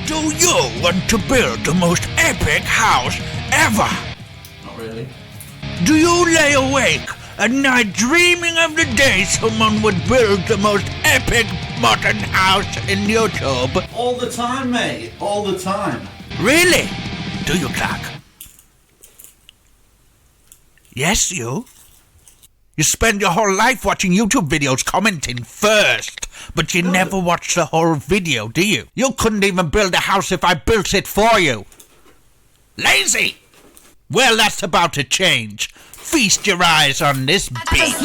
Do you want to build the most epic house ever? Not really. Do you lay awake at night dreaming of the day someone would build the most epic modern house in YouTube? All the time, mate. All the time. Really? Do you, Clark? Yes, you? You spend your whole life watching YouTube videos commenting first, but you never watch the whole video, do you? You couldn't even build a house if I built it for you. Lazy! Well, that's about to change. Feast your eyes on this beast.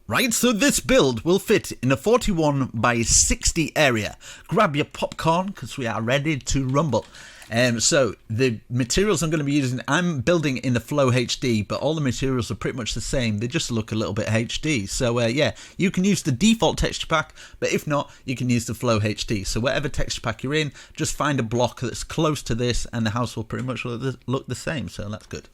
Right, so this build will fit in a 41 by 60 area. Grab your popcorn because we are ready to rumble. So the materials I'm going to be using, I'm building in the Flow HD, but all the materials are pretty much the same. They just look a little bit HD. So yeah, you can use the default texture pack, but if not, you can use the Flow HD. So whatever texture pack you're in, just find a block that's close to this and the house will pretty much look the same. So that's good.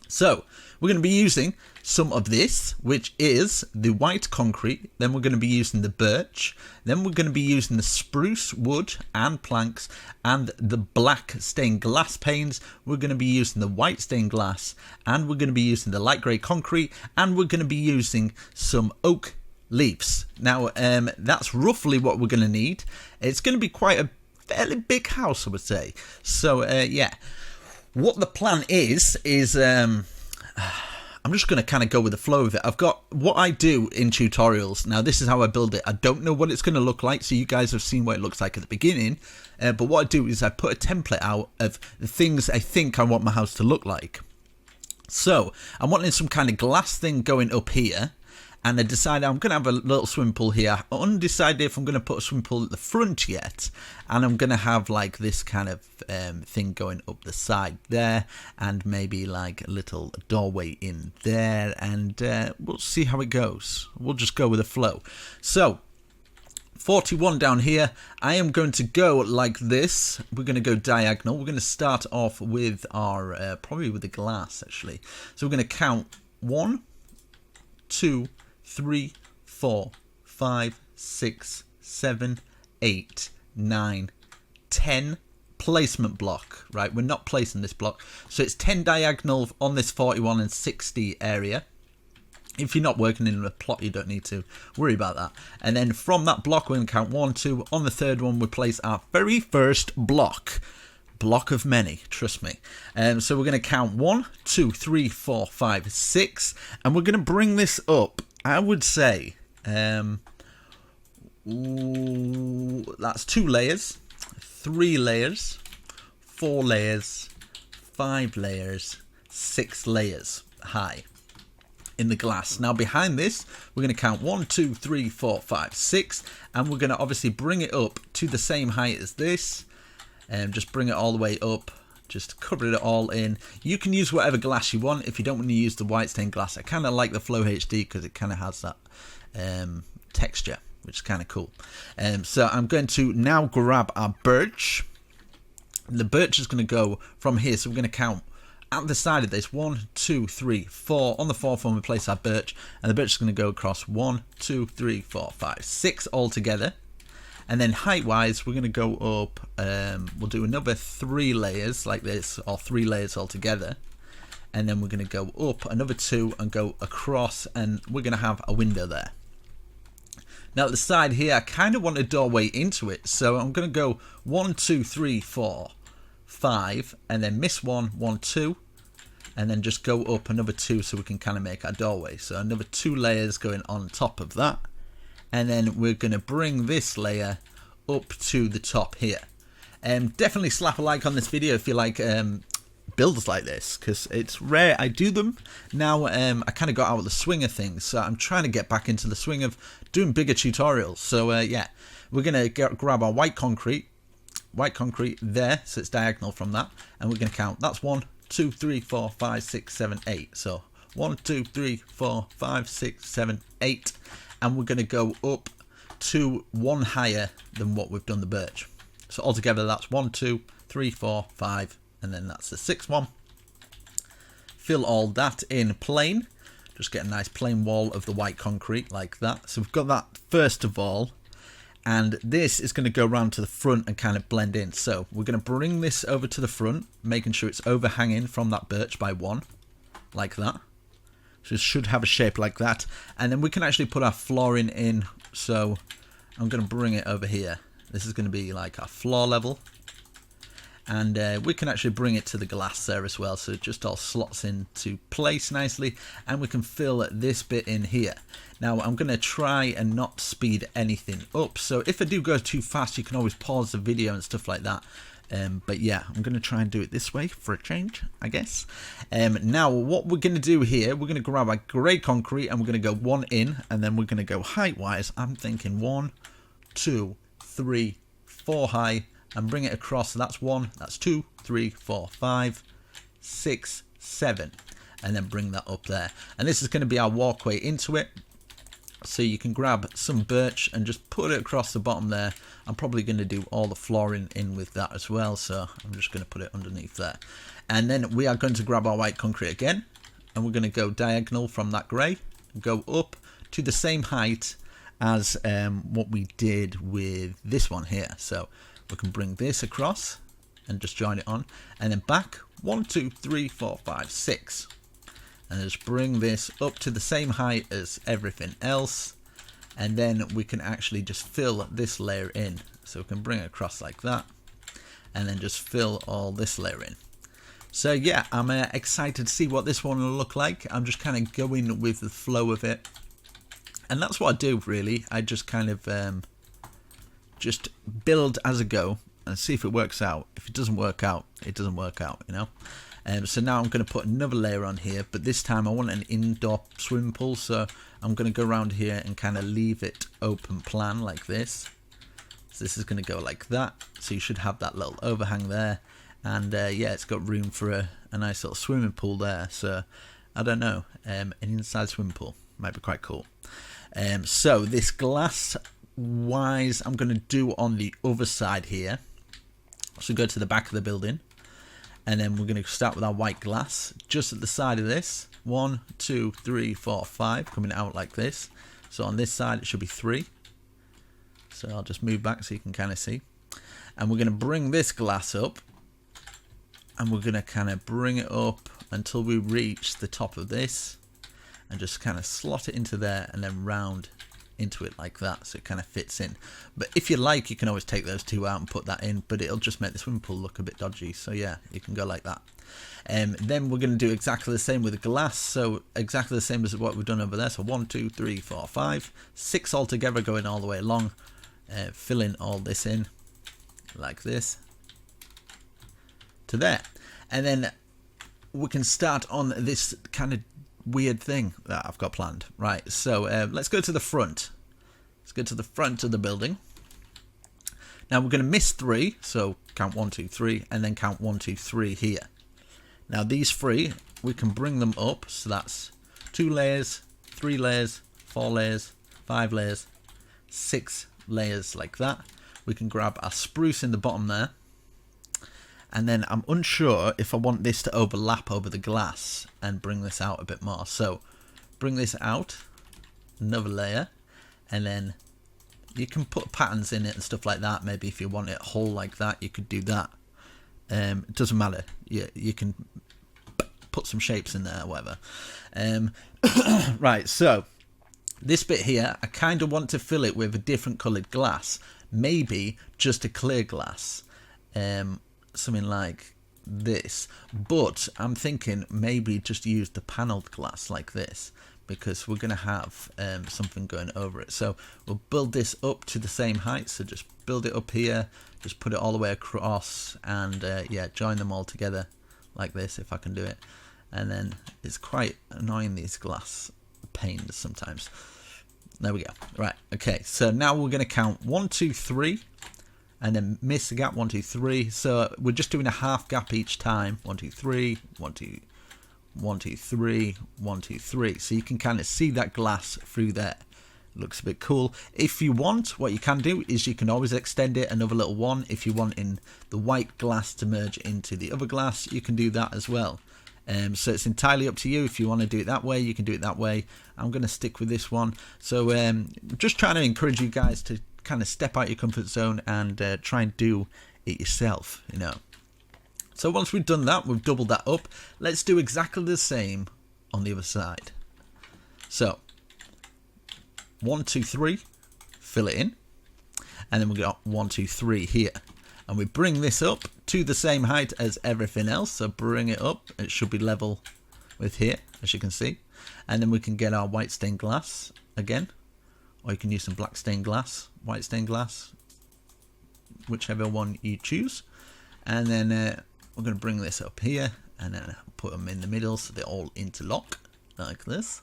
So we're going to be using some of this, which is the white concrete. Then we're going to be using the birch. Then we're going to be using the spruce wood and planks and the black stained glass panes. We're going to be using the white stained glass, and we're going to be using the light grey concrete, and we're going to be using some oak leaves. Now that's roughly what we're going to need. It's going to be quite a fairly big house, I would say. So yeah, what the plan is I'm just going to kind of go with the flow of it. I've got what I do in tutorials. Now, this is how I build it. I don't know what it's going to look like, so you guys have seen what it looks like at the beginning. But what I do is I put a template out of the things I think I want my house to look like. So, I'm wanting some kind of glass thing going up here. And I decided I'm going to have a little swimming pool here. I'm undecided if I'm going to put a swimming pool at the front yet. And I'm going to have like this kind of thing going up the side there. And maybe like a little doorway in there. And we'll see how it goes. We'll just go with the flow. So, 41 down here. I am going to go like this. We're going to go diagonal. We're going to start off with our, probably with the glass actually. So we're going to count 1, 2, 3, 4, 5, 6, 7, 8, 9, 10 placement block. Right, we're not placing this block. So it's 10 diagonal on this 41 and 60 area. If you're not working in a plot, you don't need to worry about that. And then from that block, we're going to count 1, 2. On the third one, we place our very first block. Block of many, trust me. So we're going to count 1, 2, 3, 4, 5, 6. And we're going to bring this up. I would say that's 2 layers, 3 layers, 4 layers, 5 layers, 6 layers high in the glass. Now behind this, we're going to count 1, 2, 3, 4, 5, 6, and we're going to obviously bring it up to the same height as this, and just bring it all the way up. Just cover it all in. You can use whatever glass you want. If you don't want to use the white stained glass, I kind of like the Flow HD because it kind of has that texture, which is kind of cool. So I'm going to now grab our birch. The birch is going to go from here. So we're going to count at the side of this 1, 2, 3, 4. On the fourth one, we place our birch, and the birch is going to go across 1, 2, 3, 4, 5, 6 all together. And then height wise, we're going to go up, we'll do another 3 layers like this, or 3 layers altogether. And then we're going to go up another 2 and go across, and we're going to have a window there. Now at the side here, I kind of want a doorway into it, so I'm going to go 1, 2, 3, 4, 5, and then miss 1, 1, 2, and then just go up another 2 so we can kind of make our doorway. So another 2 layers going on top of that, and then we're going to bring this layer up to the top here. Definitely slap a like on this video if you like builds like this, because it's rare I do them. Now I kind of got out of the swing of things, so I'm trying to get back into the swing of doing bigger tutorials. So yeah, we're going to grab our white concrete there, so it's diagonal from that, and we're going to count. That's 1, 2, 3, 4, 5, 6, 7, 8. So 1, 2, 3, 4, 5, 6, 7, 8, and we're going to go up to 1 higher than what we've done the birch. So altogether that's 1, 2, 3, 4, 5, and then that's the 6th one. Fill all that in plain. Just get a nice plain wall of the white concrete like that. So we've got that first of all, and this is going to go around to the front and kind of blend in. So we're going to bring this over to the front, making sure it's overhanging from that birch by 1, like that. So it should have a shape like that, and then we can actually put our flooring in. So I'm going to bring it over here. This is going to be like our floor level, and we can actually bring it to the glass there as well, so it just all slots into place nicely, and we can fill this bit in here. Now I'm going to try and not speed anything up, so if I do go too fast you can always pause the video and stuff like that. But yeah, I'm going to try and do it this way for a change, I guess. Now what we're going to do here, we're going to grab our grey concrete and we're going to go 1 in, and then we're going to go height wise. I'm thinking 1, 2, 3, 4 high, and bring it across. So that's 1, that's 2, 3, 4, 5, 6, 7, and then bring that up there. And this is going to be our walkway into it. So you can grab some birch and just put it across the bottom there. I'm probably going to do all the flooring in with that as well, so I'm just going to put it underneath there. And then we are going to grab our white concrete again, and we're going to go diagonal from that grey, go up to the same height as what we did with this one here. So we can bring this across and just join it on, and then back 1, 2, 3, 4, 5, 6. And just bring this up to the same height as everything else, and then we can actually just fill this layer in. So we can bring it across like that, and then just fill all this layer in. So yeah, I'm excited to see what this one will look like. I'm just kind of going with the flow of it, and that's what I do really. I just kind of just build as I go and see if it works out. If it doesn't work out, it doesn't work out, you know. So now I'm going to put another layer on here, but this time I want an indoor swimming pool, so I'm going to go around here and kind of leave it open plan like this. So this is going to go like that, so you should have that little overhang there, and yeah, it's got room for a nice little swimming pool there. So I don't know, an inside swimming pool might be quite cool. So this glass wise I'm going to do on the other side here. So go to the back of the building, and then we're going to start with our white glass just at the side of this. 1, 2, 3, 4, 5 coming out like this. So on this side it should be 3. So I'll just move back so you can kind of see. And we're going to bring this glass up, and we're going to kind of bring it up until we reach the top of this, and just kind of slot it into there and then round into it like that, so it kind of fits in. But if you like, you can always take those 2 out and put that in, but it'll just make the swimming pool look a bit dodgy. So yeah, you can go like that. Then we're going to do exactly the same with the glass, so exactly the same as what we've done over there. So 1, 2, 3, 4, 5, 6 altogether, going all the way along, filling all this in like this to there. And then we can start on this kind of weird thing that I've got planned. Right, so let's go to the front. Let's go to the front of the building. Now we're going to miss 3, so count 1, 2, 3, and then count 1, 2, 3 here. Now these 3, we can bring them up, so that's 2 layers, 3 layers, 4 layers, 5 layers, 6 layers like that. We can grab our spruce in the bottom there, and then I'm unsure if I want this to overlap over the glass and bring this out a bit more. So bring this out, another layer, and then You can put patterns in it and stuff like that. Maybe if you want it whole like that, you could do that. It doesn't matter. You can put some shapes in there or whatever. Right, so this bit here, I kind of want to fill it with a different coloured glass. Maybe just a clear glass. Something like this. But I'm thinking maybe just use the panelled glass like this, because we're going to have something going over it. So we'll build this up to the same height. So just build it up here, just put it all the way across, and yeah, join them all together like this, if I can do it. And then it's quite annoying, these glass panes sometimes. There we go. Right, okay, so now we're going to count 1, 2, 3, and then miss a gap, 1, 2, 3. So we're just doing a half gap each time. 1, 2, 3, 1, 2, 1, 2, 3, 1, 2, 3. So you can kind of see that glass through there. Looks a bit cool. If you want, what you can do is you can always extend it another little one. If you want in the white glass to merge into the other glass, you can do that as well. So it's entirely up to you. If you want to do it that way, you can do it that way. I'm going to stick with this one. So just trying to encourage you guys to kind of step out your comfort zone and try and do it yourself, you know. So once we've done that, we've doubled that up. Let's do exactly the same on the other side. So 1, 2, 3, fill it in, and then we got 1, 2, 3 here, and we bring this up to the same height as everything else. So bring it up, it should be level with here, as you can see, and then we can get our white stained glass again, or you can use some black stained glass, white stained glass, whichever one you choose. And then we're going to bring this up here and then put them in the middle so they all interlock like this.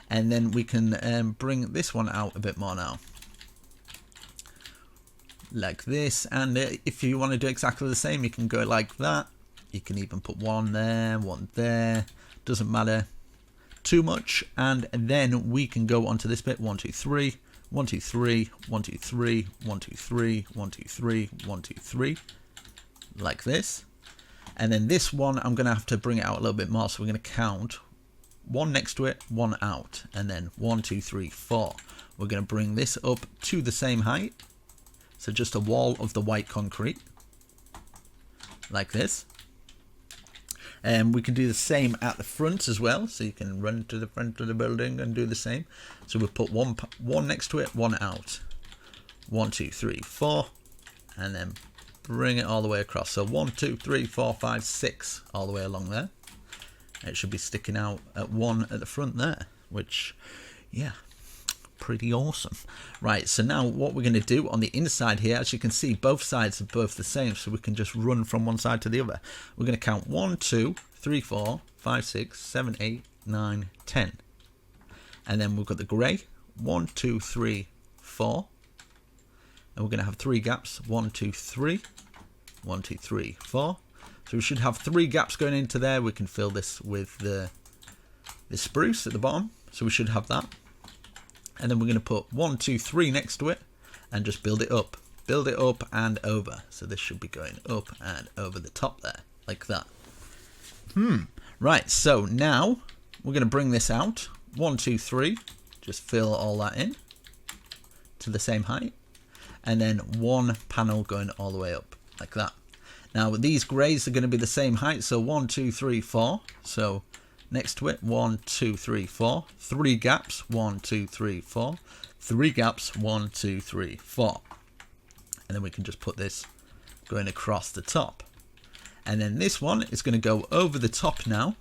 And then we can bring this one out a bit more now, like this. And if you want to do exactly the same, you can go like that. You can even put one there, doesn't matter too much. And then we can go onto this bit. 1, 2, 3, 1, 2, 3, 1, 2, 3, 1, 2, 3, 1, 2, 3, 1, 2, 3, like this. And then this one, I'm going to have to bring it out a little bit more. So we're going to count 1 next to it, 1 out, and then 1, 2, 3, 4. We're going to bring this up to the same height. So just a wall of the white concrete, like this. And we can do the same at the front as well. So you can run to the front of the building and do the same. So we'll put one next to it, 1 out. 1, 2, 3, 4, and then bring it all the way across. So 1, 2, 3, 4, 5, 6 all the way along there. It should be sticking out at 1 at the front there, which, yeah, pretty awesome. Right, so now what we're going to do on the inside here, as you can see, both sides are both the same, so we can just run from one side to the other. We're going to count 1, 2, 3, 4, 5, 6, 7, 8, 9, 10. And then we've got the grey, 1, 2, 3, 4. And we're going to have 3 gaps, 1, 2, 3, 1, 2, 3, 4. So we should have 3 gaps going into there. We can fill this with the spruce at the bottom. So we should have that. And then we're going to put 1, 2, 3 next to it and just build it up. Build it up and over. So this should be going up and over the top there, like that. Right, so now we're going to bring this out. 1, 2, 3. Just fill all that in to the same height. And then 1 panel going all the way up, like that. Now these greys are going to be the same height, so 1, 2, 3, 4. So next to it, 1, 2, 3, 4. 3 gaps, 1, 2, 3, 4. 3 gaps, 1, 2, 3, 4. And then we can just put this going across the top. And then this one is going to go over the top now.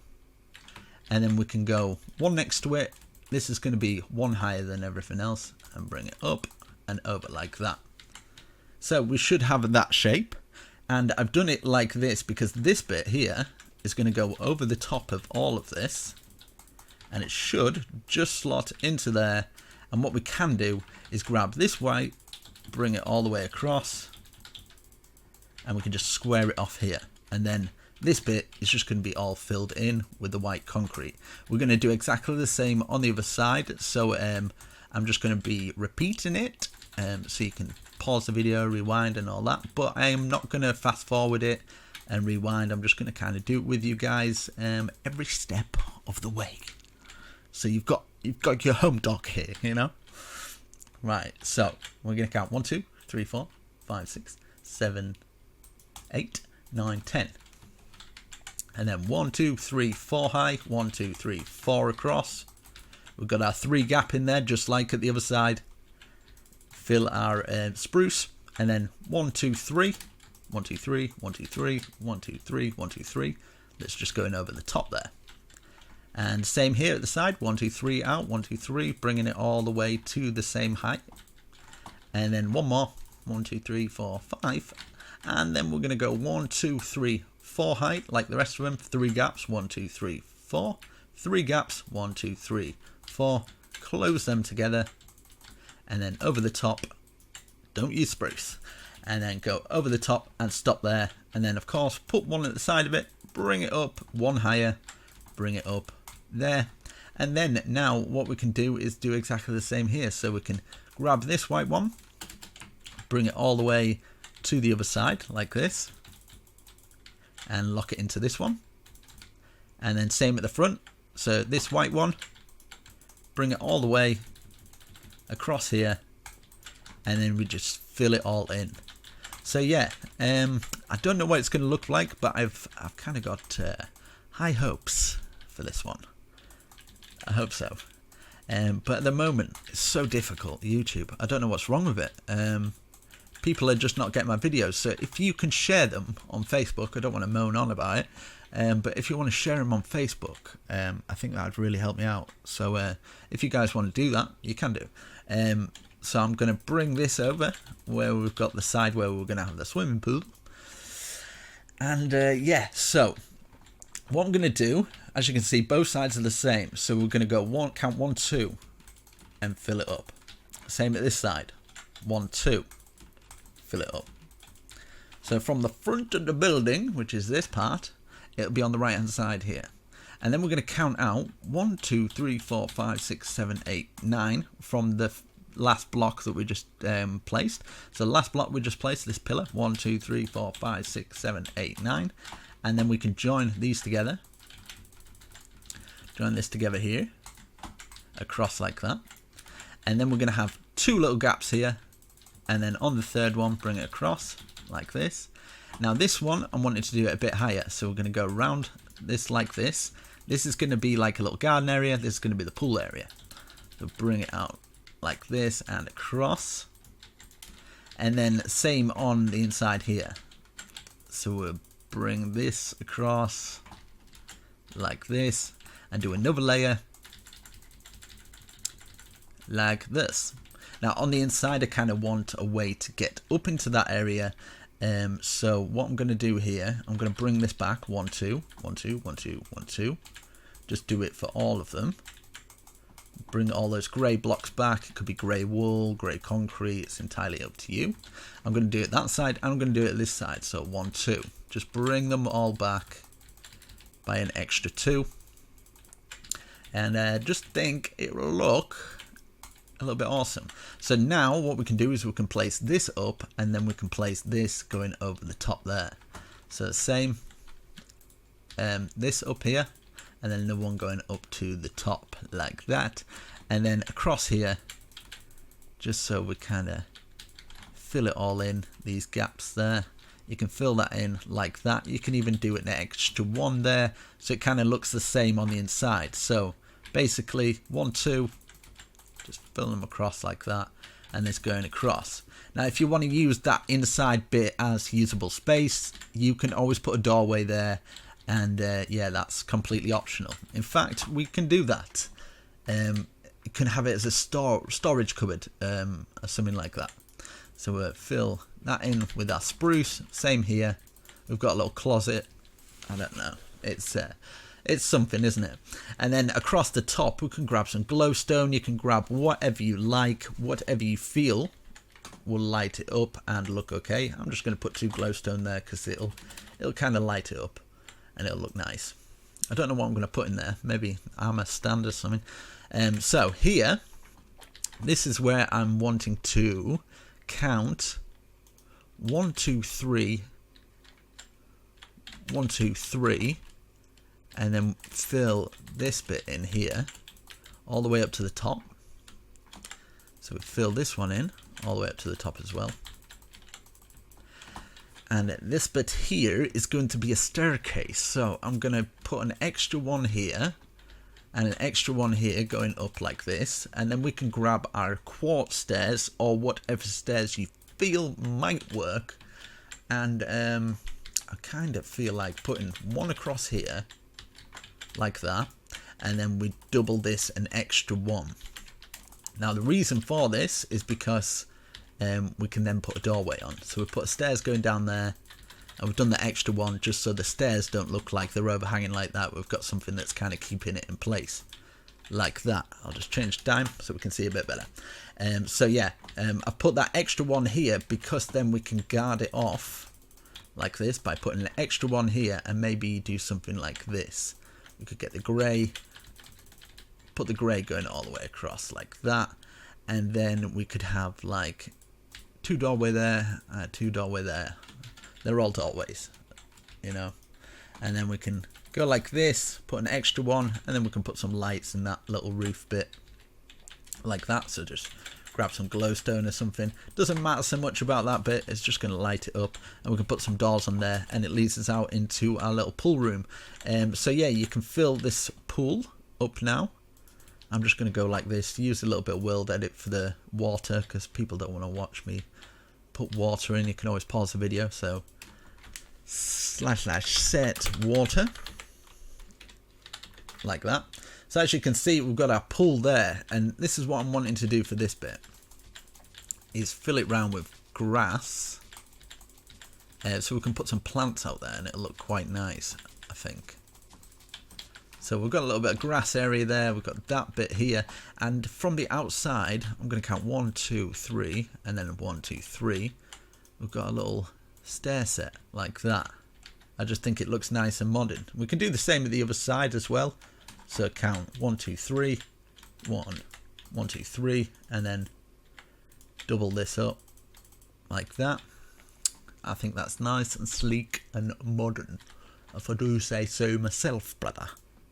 And then we can go 1 next to it. This is going to be 1 higher than everything else, and bring it up and over like that. So we should have that shape. And I've done it like this because this bit here is going to go over the top of all of this. And it should just slot into there. And what we can do is grab this white, bring it all the way across. And we can just square it off here. And then this bit is just going to be all filled in with the white concrete. We're going to do exactly the same on the other side. So I'm just going to be repeating it. So you can pause the video, rewind and all that, but I am not going to fast forward it and rewind. I'm just going to kind of do it with you guys every step of the way. So you've got your home doc here, you know. Right, so we're going to count 1, 2, 3, 4, 5, 6, 7, 8, 9, 10. And then 1, 2, 3, 4 high, 1, 2, 3, 4 across. We've got our 3 gap in there, just like at the other side. Fill our spruce, and then 1, 2, 3, 1, 2, 3, 1, 2, 3, 1, 2, 3, 1, 2, 3. That's just going over the top there. And same here at the side, 1, 2, 3 out, 1, 2, 3, bringing it all the way to the same height. And then one more, 1, 2, 3, 4, 5. And then we're going to go 1, 2, 3, 4 height, like the rest of them, 3 gaps, 1, 2, 3, 4, 3 gaps, 1, 2, 3, 4, close them together, and then over the top, don't use spruce, and then go over the top and stop there, and then of course put one at the side of it, bring it up one higher, bring it up there, and then now what we can do is do exactly the same here. So we can grab this white one, bring it all the way to the other side like this, and lock it into this one, and then same at the front. So this white one, bring it all the way across here, and then we just fill it all in. So yeah, I don't know what it's going to look like, but I've kind of got high hopes for this one. I hope so. But at the moment, it's so difficult. YouTube, I don't know what's wrong with it. People are just not getting my videos. So if you can share them on Facebook, I don't want to moan on about it, but if you want to share them on Facebook, I think that would really help me out. So if you guys want to do that, you can do. So I'm going to bring this over where we've got the side where we're going to have the swimming pool. And yeah, so what I'm going to do, as you can see, both sides are the same. So we're going to go count 1, 2, and fill it up. Same at this side, 1, 2. Fill it up. So from the front of the building, which is this part, it'll be on the right hand side here. And then we're going to count out 1, 2, 3, 4, 5, 6, 7, 8, 9 from the last block that we just placed. So the last block we just placed, this pillar, 1, 2, 3, 4, 5, 6, 7, 8, 9. And then we can join these together. Join this together here, across like that. And then we're going to have 2 little gaps here. And then on the third one, bring it across like this. Now this one, I'm wanting to do it a bit higher. So we're going to go around this like this. This is going to be like a little garden area. This is going to be the pool area. So bring it out like this and across. And then same on the inside here. So we'll bring this across like this and do another layer like this. Now on the inside, I kind of want a way to get up into that area. So what I'm going to do here, I'm going to bring this back 1, 2, 1, 2, 1, 2, 1, 2. Just do it for all of them. Bring all those grey blocks back. It could be grey wool, grey concrete. It's entirely up to you. I'm going to do it that side, and I'm going to do it this side. So 1, 2. Just bring them all back by an extra 2. And just think it will look a little bit awesome. So now what we can do is we can place this up, and then we can place this going over the top there. So same, this up here, and then the one going up to the top like that, and then across here, just so we kind of fill it all in, these gaps there. You can fill that in like that. You can even do an extra 1 there, so it kind of looks the same on the inside. So basically 1, 2, just fill them across like that, and it's going across. Now if you want to use that inside bit as usable space, you can always put a doorway there, and yeah, that's completely optional. In fact, we can do that. You can have it as a storage cupboard, or something like that. So we'll fill that in with our spruce. Same here. We've got a little closet. I don't know. It's something, isn't it? And then across the top, we can grab some glowstone. You can grab whatever you like, whatever you feel will light it up and look okay. I'm just going to put 2 glowstone there because it'll kind of light it up and it'll look nice. I don't know what I'm going to put in there. Maybe armor stand or something. So here, this is where I'm wanting to count 1, 2, 3, 1, 2, 3, and then fill this bit in here all the way up to the top. So we fill this one in all the way up to the top as well. And this bit here is going to be a staircase. So I'm going to put an extra one here and an extra one here going up like this. And then we can grab our quartz stairs or whatever stairs you feel might work. And I kind of feel like putting one across here like that. And then we double this an extra one. Now the reason for this is because we can then put a doorway on. So we put stairs going down there, and we've done the extra one just so the stairs don't look like they're overhanging like that. We've got something that's kind of keeping it in place like that. I'll just change time so we can see a bit better. So yeah, I've put that extra one here because then we can guard it off like this by putting an extra one here, and maybe do something like this. We could get the grey, put the grey going all the way across like that, and then we could have like two doorway there, two doorway there. They're all doorways, you know. And then we can go like this, put an extra one, and then we can put some lights in that little roof bit like that. So just grab some glowstone or something. Doesn't matter so much about that bit, it's just going to light it up. And we can put some doors on there, and it leads us out into our little pool room. So yeah, you can fill this pool up now. I'm just going to go like this, use a little bit of world edit for the water, because people don't want to watch me put water in. You can always pause the video. So / set water like that. So as you can see, we've got our pool there, and this is what I'm wanting to do for this bit, is fill it round with grass, so we can put some plants out there and it'll look quite nice, I think. So we've got a little bit of grass area there, we've got that bit here, and from the outside, I'm going to count 1, 2, 3, and then 1, 2, 3. We've got a little stair set like that. I just think it looks nice and modern. We can do the same at the other side as well. So count 1, 2, 3, 1, 1, 2, 3, and then double this up like that. I think that's nice and sleek and modern, if I do say so myself, brother.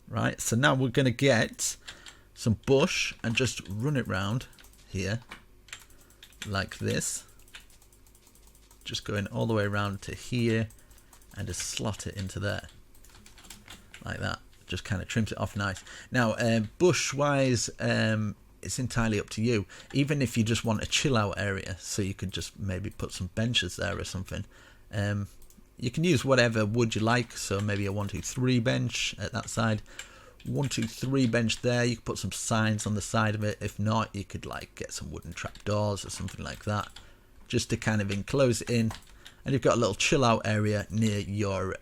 Right, so now we're going to get some bush and just run it round here like this, just going all the way around to here, and just slot it into there like that. Just kind of trims it off nice. Now bush wise, it's entirely up to you. Even if you just want a chill out area, so you could just maybe put some benches there or something. You can use whatever wood you like, so maybe a 1, 2, 3 bench at that side, 1, 2, 3 bench there. You could put some signs on the side of it. If not, you could like get some wooden trapdoors or something like that, just to kind of enclose it in. And you've got a little chill out area near your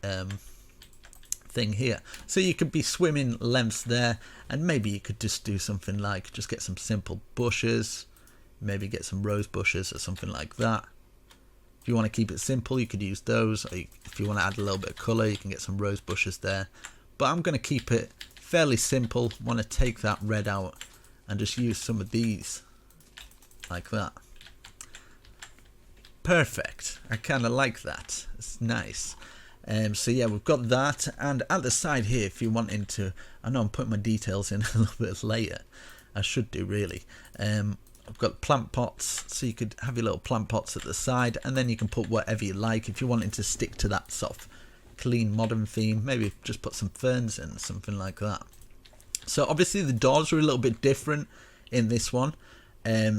thing here, so you could be swimming lengths there. And maybe you could just do something like just get some simple bushes, maybe get some rose bushes or something like that. If you want to keep it simple, you could use those. Or if you want to add a little bit of colour, you can get some rose bushes there. But I'm going to keep it fairly simple. Want to take that red out and just use some of these like that. Perfect. I kind of like that. It's nice. So yeah, we've got that. And at the side here, if you're wanting to, I know I'm putting my details in a little bit later. I should do really. I've got plant pots, so you could have your little plant pots at the side, and then you can put whatever you like. If you're wanting to stick to that sort of clean modern theme, maybe just put some ferns in, something like that. So obviously the doors are a little bit different in this one,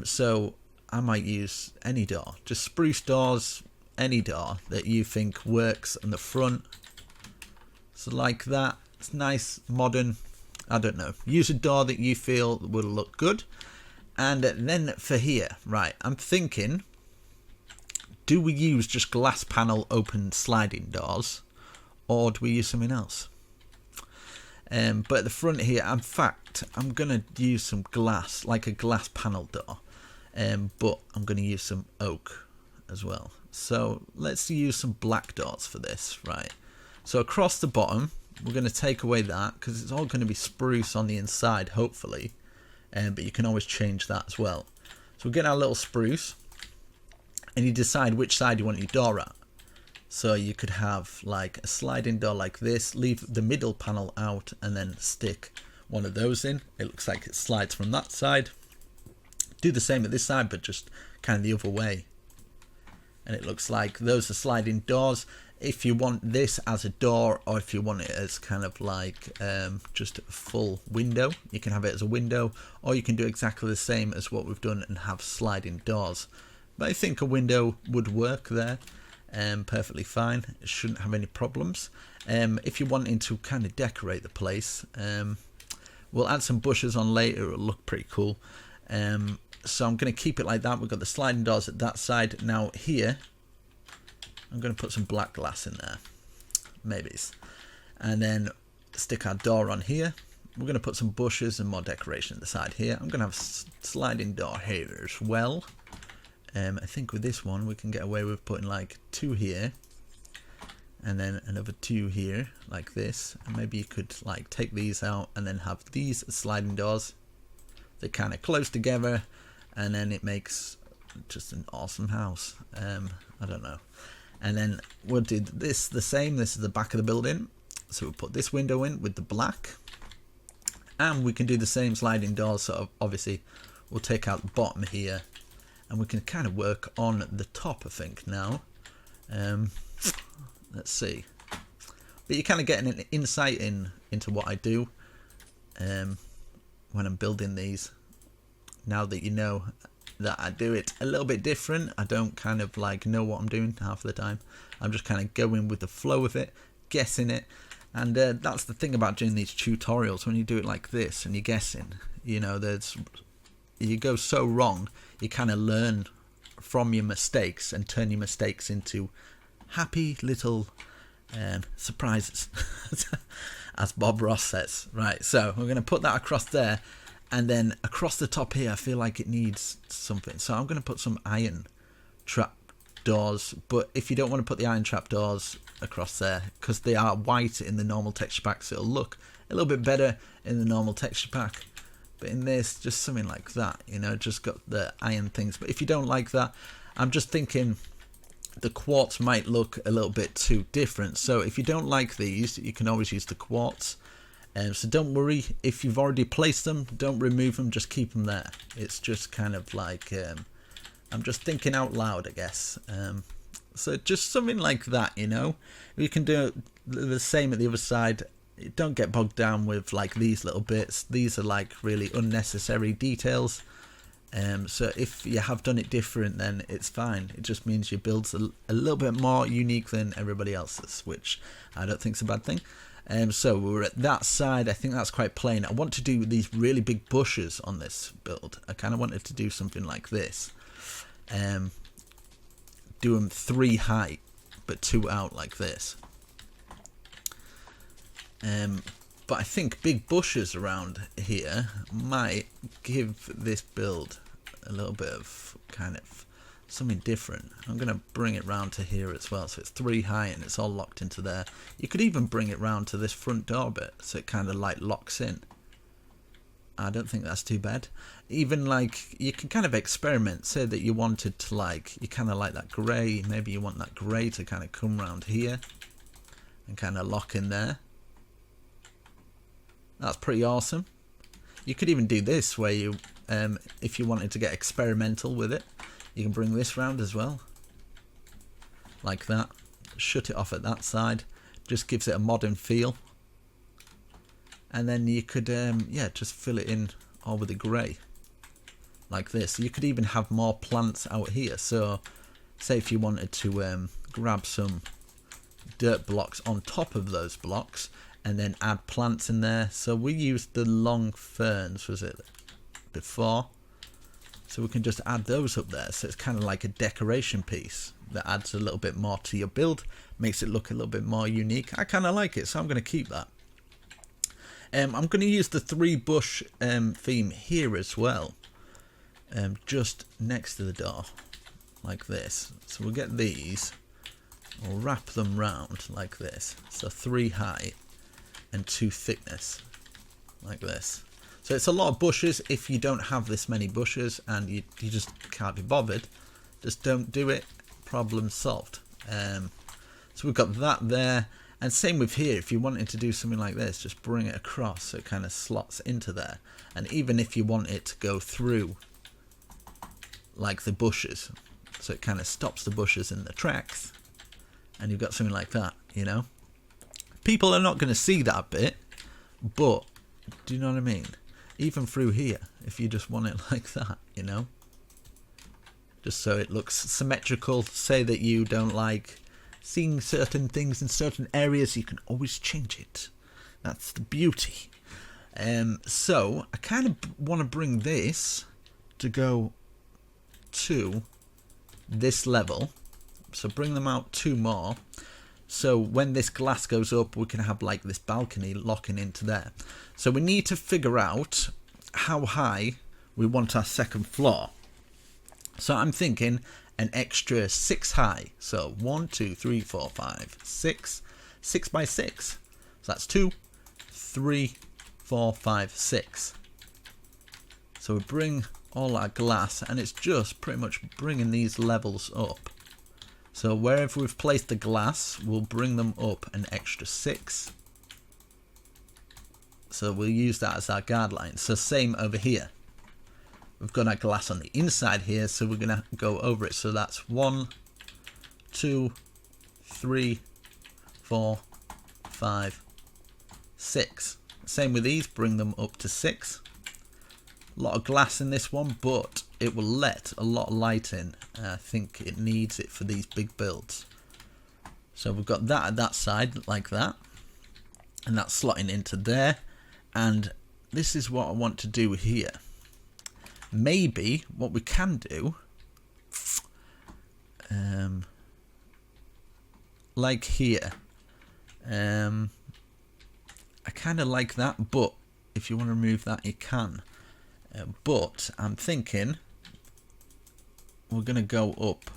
so I might use any door, just spruce doors, any door that you think works on the front. So like that, it's nice, modern. I don't know, use a door that you feel will look good. And then for here, right, I'm thinking, do we use just glass panel open sliding doors, or do we use something else? But at the front here, in fact, I'm going to use some glass, like a glass panel door, but I'm going to use some oak as well. So let's use some black doors for this, right? So across the bottom, we're going to take away that, because it's all going to be spruce on the inside, hopefully. But you can always change that as well. So we get our little spruce, and you decide which side you want your door at. So you could have like a sliding door like this, leave the middle panel out, and then stick one of those in. It looks like it slides from that side Do the same at this side, but just kind of the other way. And it looks like those are sliding doors. If you want this as a door, or if you want it as kind of like just a full window, you can have it as a window, or you can do exactly the same as what we've done and have sliding doors. But I think a window would work there perfectly fine. It shouldn't have any problems. If you're wanting to kind of decorate the place, we'll add some bushes on later. It'll look pretty cool. So I'm going to keep it like that. We've got the sliding doors at that side. Now here, I'm going to put some black glass in there, maybe, and then stick our door on here. We're going to put some bushes and more decoration at the side here. I'm going to have a sliding door here as well. I think with this one we can get away with putting like 2 here, and then another 2 here, like this. And maybe you could like take these out and then have these as sliding doors. They're kind of close together, and then it makes just an awesome house. I don't know. And then we'll do this the same. This is the back of the building, so we'll put this window in with the black, and we can do the same sliding doors. So obviously we'll take out the bottom here, and we can kind of work on the top, I think, now. Let's see. But you're kind of getting an insight into what I do when I'm building these. Now that you know that I do it a little bit different, I don't kind of like know what I'm doing half the time. I'm just kind of going with the flow of it, guessing it. And that's the thing about doing these tutorials. When you do it like this and you're guessing, you know, you go so wrong. You kind of learn from your mistakes and turn your mistakes into happy little surprises, as Bob Ross says. Right, so we're going to put that across there, and then across the top here I feel like it needs something, so I'm going to put some iron trap doors. But if you don't want to put the iron trap doors across there, because they are white in the normal texture pack, so it'll look a little bit better in the normal texture pack. But in this, just something like that, you know, just got the iron things. But if you don't like that, I'm just thinking the quartz might look a little bit too different. So if you don't like these, you can always use the quartz. So don't worry if you've already placed them, don't remove them, just keep them there. It's just kind of like, I'm just thinking out loud, I guess. So just something like that, you know. You can do the same at the other side. Don't get bogged down with like these little bits. These are like really unnecessary details. So if you have done it different, then it's fine. It just means your build's a little bit more unique than everybody else's, which I don't think is a bad thing. So we're at that side. I think that's quite plain. I want to do these really big bushes on this build. I kind of wanted to do something like this. Do them 3 high, but 2 out like this. But I think big bushes around here might give this build a little bit of kind of something different. I'm going to bring it round to here as well, so it's 3 high and it's all locked into there. You could even bring it round to this front door bit, so it kind of like locks in. I don't think that's too bad. Even like you can kind of experiment. Say that you wanted to like, you kind of like that grey, maybe you want that grey to kind of come round here and kind of lock in there. That's pretty awesome. You could even do this where you, if you wanted to get experimental with it, you can bring this round as well, like that. Shut it off at that side, just gives it a modern feel. And then you could, yeah, just fill it in all with the grey, like this. You could even have more plants out here. So, say if you wanted to grab some dirt blocks on top of those blocks, and then add plants in there. So we used the long ferns, was it, before? So we can just add those up there. So it's kind of like a decoration piece that adds a little bit more to your build, makes it look a little bit more unique. I kind of like it, so I'm going to keep that. I'm going to use the 3 bush theme here as well, just next to the door, like this. So we'll get these, we'll wrap them round like this. So 3 high and 2 thickness, like this. So it's a lot of bushes. If you don't have this many bushes and you just can't be bothered, just don't do it. Problem solved. So we've got that there, and same with here. If you wanted to do something like this, just bring it across so it kind of slots into there. And even if you want it to go through like the bushes, so it kind of stops the bushes in the tracks, and you've got something like that, you know. People are not going to see that bit, but do you know what I mean? Even through here, if you just want it like that, you know, just so it looks symmetrical. Say that you don't like seeing certain things in certain areas, you can always change it. That's the beauty. So I kind of want to bring this to go to this level, so bring them out 2 more, so when this glass goes up we can have like this balcony locking into there. So we need to figure out how high we want our second floor. So I'm thinking an extra 6 high, so 1 2 3 4 5 6 6 by 6, so that's 2 3 4 5 6. So we bring all our glass, and it's just pretty much bringing these levels up. So wherever we've placed the glass, we'll bring them up an extra 6. So we'll use that as our guard line. So same over here. We've got our glass on the inside here, so we're going to go over it. So that's 1, 2, 3, 4, 5, 6. Same with these, bring them up to 6. A lot of glass in this one, but it will let a lot of light in. I think it needs it for these big builds. So we've got that at that side like that, and that's slotting into there. And this is what I want to do here. Maybe what we can do, like here, I kind of like that, but if you want to remove that you can. But I'm thinking we're going to go up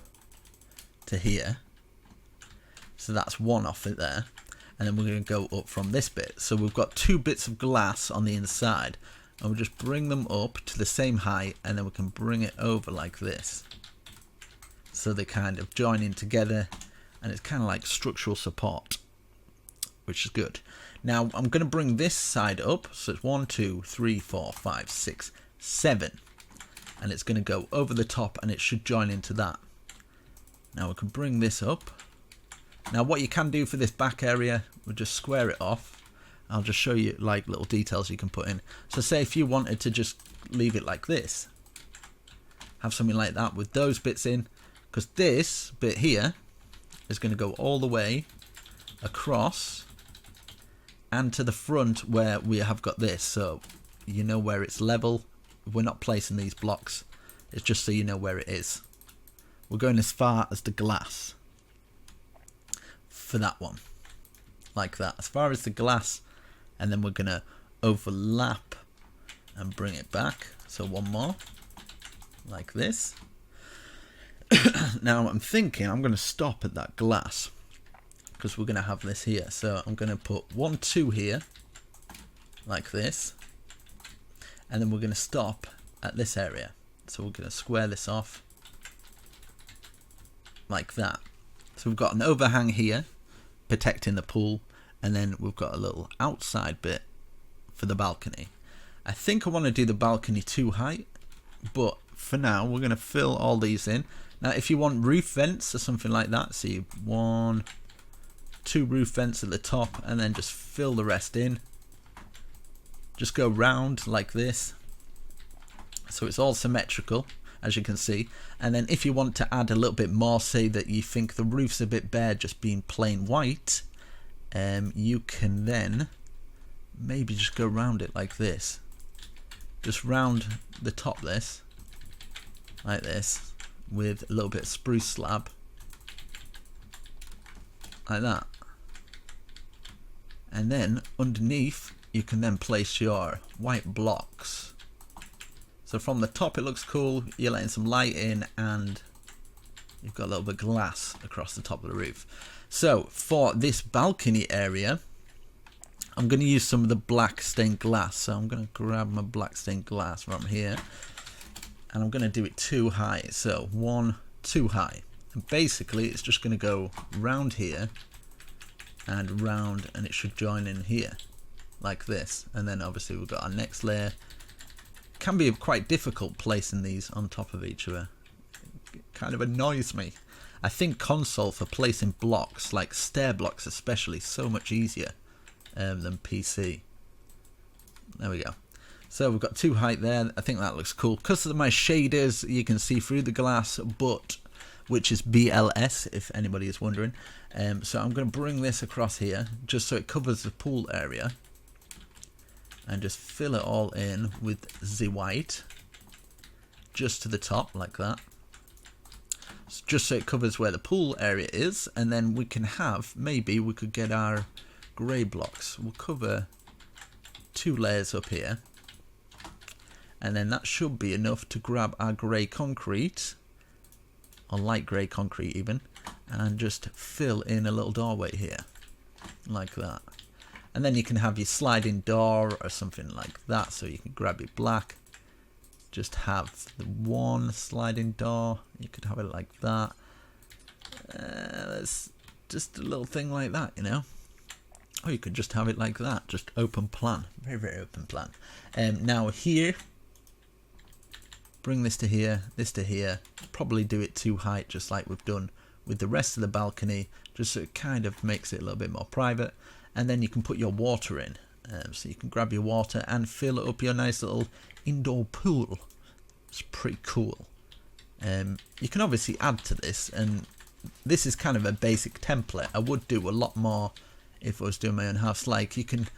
to here, so that's 1 off it there, and then we're going to go up from this bit. So we've got 2 bits of glass on the inside, and we'll just bring them up to the same height, and then we can bring it over like this, so they kind of join in together, and it's kind of like structural support, which is good. Now I'm going to bring this side up, so it's 1 2 3 4 5 6 7, and it's going to go over the top, and it should join into that. Now we can bring this up. Now what you can do for this back area, we'll just square it off. I'll just show you like little details you can put in. So say if you wanted to just leave it like this, have something like that with those bits in, because this bit here is going to go all the way across and to the front where we have got this, so you know where it's level. We're not placing these blocks, it's just so you know where it is. We're going as far as the glass for that one, like that, as far as the glass, and then we're going to overlap and bring it back, so 1 more like this. Now I'm thinking I'm going to stop at that glass, because we're going to have this here, so I'm going to put 1 2 here like this, and then we're going to stop at this area, so we're going to square this off like that. So we've got an overhang here protecting the pool, and then we've got a little outside bit for the balcony. I think I want to do the balcony 2 height, but for now we're going to fill all these in. Now if you want roof vents or something like that, so you 1 2 roof vents at the top, and then just fill the rest in. Just go round like this, so it's all symmetrical, as you can see. And then if you want to add a little bit more, say that you think the roof's a bit bare just being plain white, you can then maybe just go round it like this, just round the top this like this with a little bit of spruce slab like that, and then underneath you can then place your white blocks. So from the top it looks cool, you're letting some light in, and you've got a little bit of glass across the top of the roof. So for this balcony area, I'm going to use some of the black stained glass. So I'm going to grab my black stained glass from here, and I'm going to do it 2 high. So 1 2 high, and basically it's just going to go round here and round, and it should join in here like this. And then obviously we've got our next layer. Can be quite difficult placing these on top of each other, kind of annoys me. I think console for placing blocks, like stair blocks especially, so much easier than PC. There we go. So we've got 2 height there. I think that looks cool. Because of my shaders, you can see through the glass, but which is BLS, if anybody is wondering. So I'm going to bring this across here, just so it covers the pool area. And just fill it all in with the white. Just to the top, like that. Just so it covers where the pool area is. And then we can have, maybe we could get our grey blocks. We'll cover 2 layers up here. And then that should be enough to grab our grey concrete, or light grey concrete even, and just fill in a little doorway here, like that. And then you can have your sliding door or something like that, so you can grab your black, just have the one sliding door, you could have it like that. That's just a little thing like that, you know. Or you could just have it like that, just open plan, very, very open plan. Now here, bring this to here, probably do it 2 height just like we've done with the rest of the balcony, just so it kind of makes it a little bit more private. And then you can put your water in, so you can grab your water and fill up your nice little indoor pool. It's pretty cool. You can obviously add to this, and this is kind of a basic template. I would do a lot more if I was doing my own house. Like you can,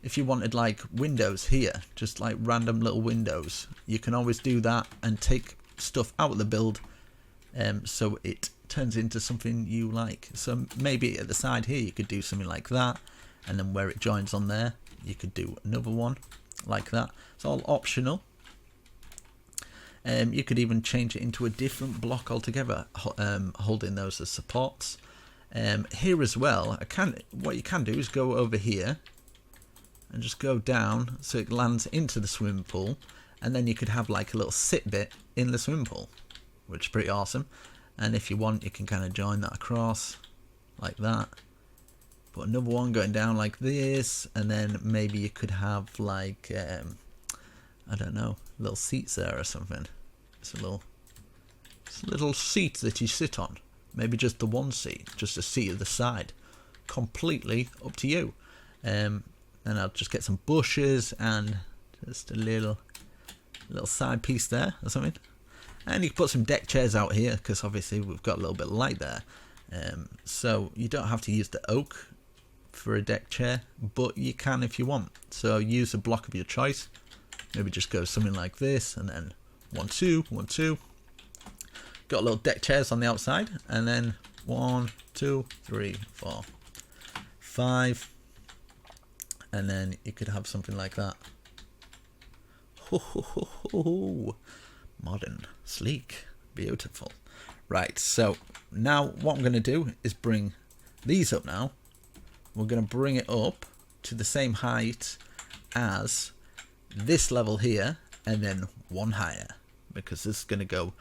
if you wanted like windows here, just like random little windows, you can always do that and take stuff out of the build, so it turns into something you like. So maybe at the side here you could do something like that, and then where it joins on there you could do another one like that. It's all optional. You could even change it into a different block altogether, holding those as supports. Here as well, what you can do is go over here and just go down so it lands into the swimming pool, and then you could have like a little sit bit in the swimming pool, which is pretty awesome. And if you want, you can kind of join that across like that, put another one going down like this, and then maybe you could have like I don't know, little seats there or something. It's a little seat that you sit on. Maybe just the one seat, just a seat at the side. Completely up to you. And I'll just get some bushes and just a little side piece there or something. And you can put some deck chairs out here, because obviously we've got a little bit of light there. So you don't have to use the oak for a deck chair, but you can if you want. So use a block of your choice. Maybe just go something like this, and then 1, 2, 1, 2. Got little deck chairs on the outside, and then 1, 2, 3, 4, 5, and then you could have something like that. Ho, ho, ho, ho. Modern, sleek, beautiful. Right, so now what I'm going to do is bring these up now. We're going to bring it up to the same height as this level here, and then 1 higher, because this is going to go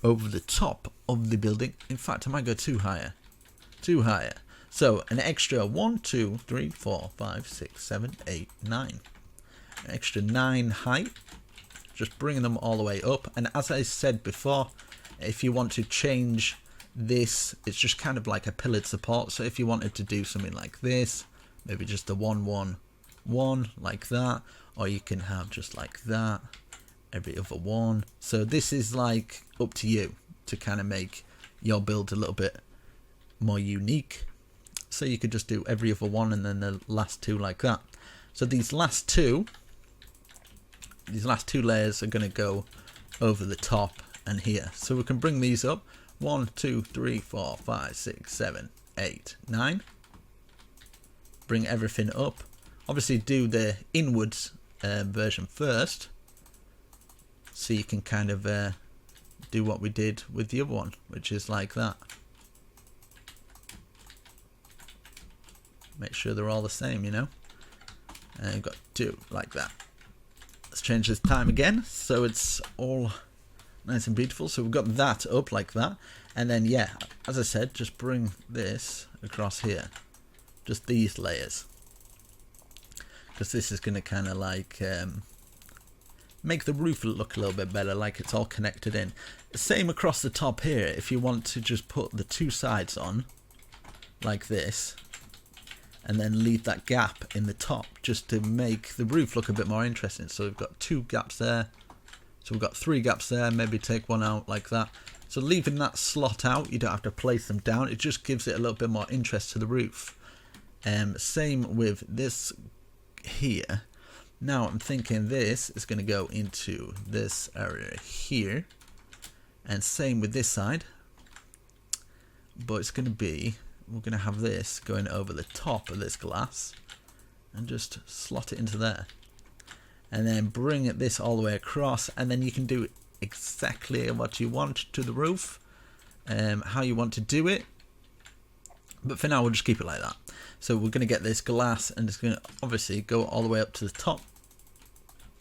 over the top of the building. In fact, I might go 2 higher. 2 higher. So an extra 1, 2, 3, 4, 5, 6, 7, 8, 9. An extra 9 height. Just bringing them all the way up. And as I said before, if you want to change this, it's just kind of like a pillared support. So if you wanted to do something like this, maybe just a 1, 1, 1 like that, or you can have just like that, every other one. So this is like up to you to kind of make your build a little bit more unique. So you could just do every other one, and then the last 2 like that. So these last two layers are going to go over the top and here. So we can bring these up. 1, 2, 3, 4, 5, 6, 7, 8, 9. Bring everything up. Obviously do the inwards version first, so you can kind of do what we did with the other one, which is like that. Make sure they're all the same, you know. And you've got to do like that. Let's change this time again, so it's all nice and beautiful. So we've got that up like that, and then yeah, as I said, just bring this across here, just these layers, because this is going to kind of like make the roof look a little bit better, like it's all connected in. Same across the top here. If you want to just put the two sides on like this, and then leave that gap in the top just to make the roof look a bit more interesting. So we've got 2 gaps there, so we've got 3 gaps there, maybe take one out like that. So leaving that slot out, you don't have to place them down, it just gives it a little bit more interest to the roof. Same with this here. Now I'm thinking this is going to go into this area here, and same with this side, but it's going to be, we're going to have this going over the top of this glass and just slot it into there, and then bring this all the way across, and then you can do exactly what you want to the roof, how you want to do it, but for now we'll just keep it like that. So we're going to get this glass, and it's going to obviously go all the way up to the top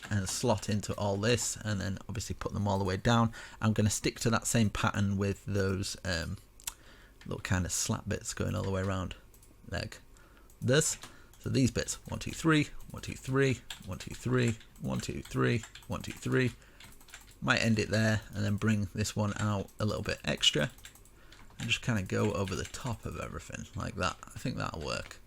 and slot into all this, and then obviously put them all the way down. I'm going to stick to that same pattern with those little kind of slat bits going all the way around like this. So these bits, 1 2 3 1 2 3 1 2 3 1 2 3 1 2 3, might end it there, and then bring this one out a little bit extra and just kind of go over the top of everything like that. I think that'll work,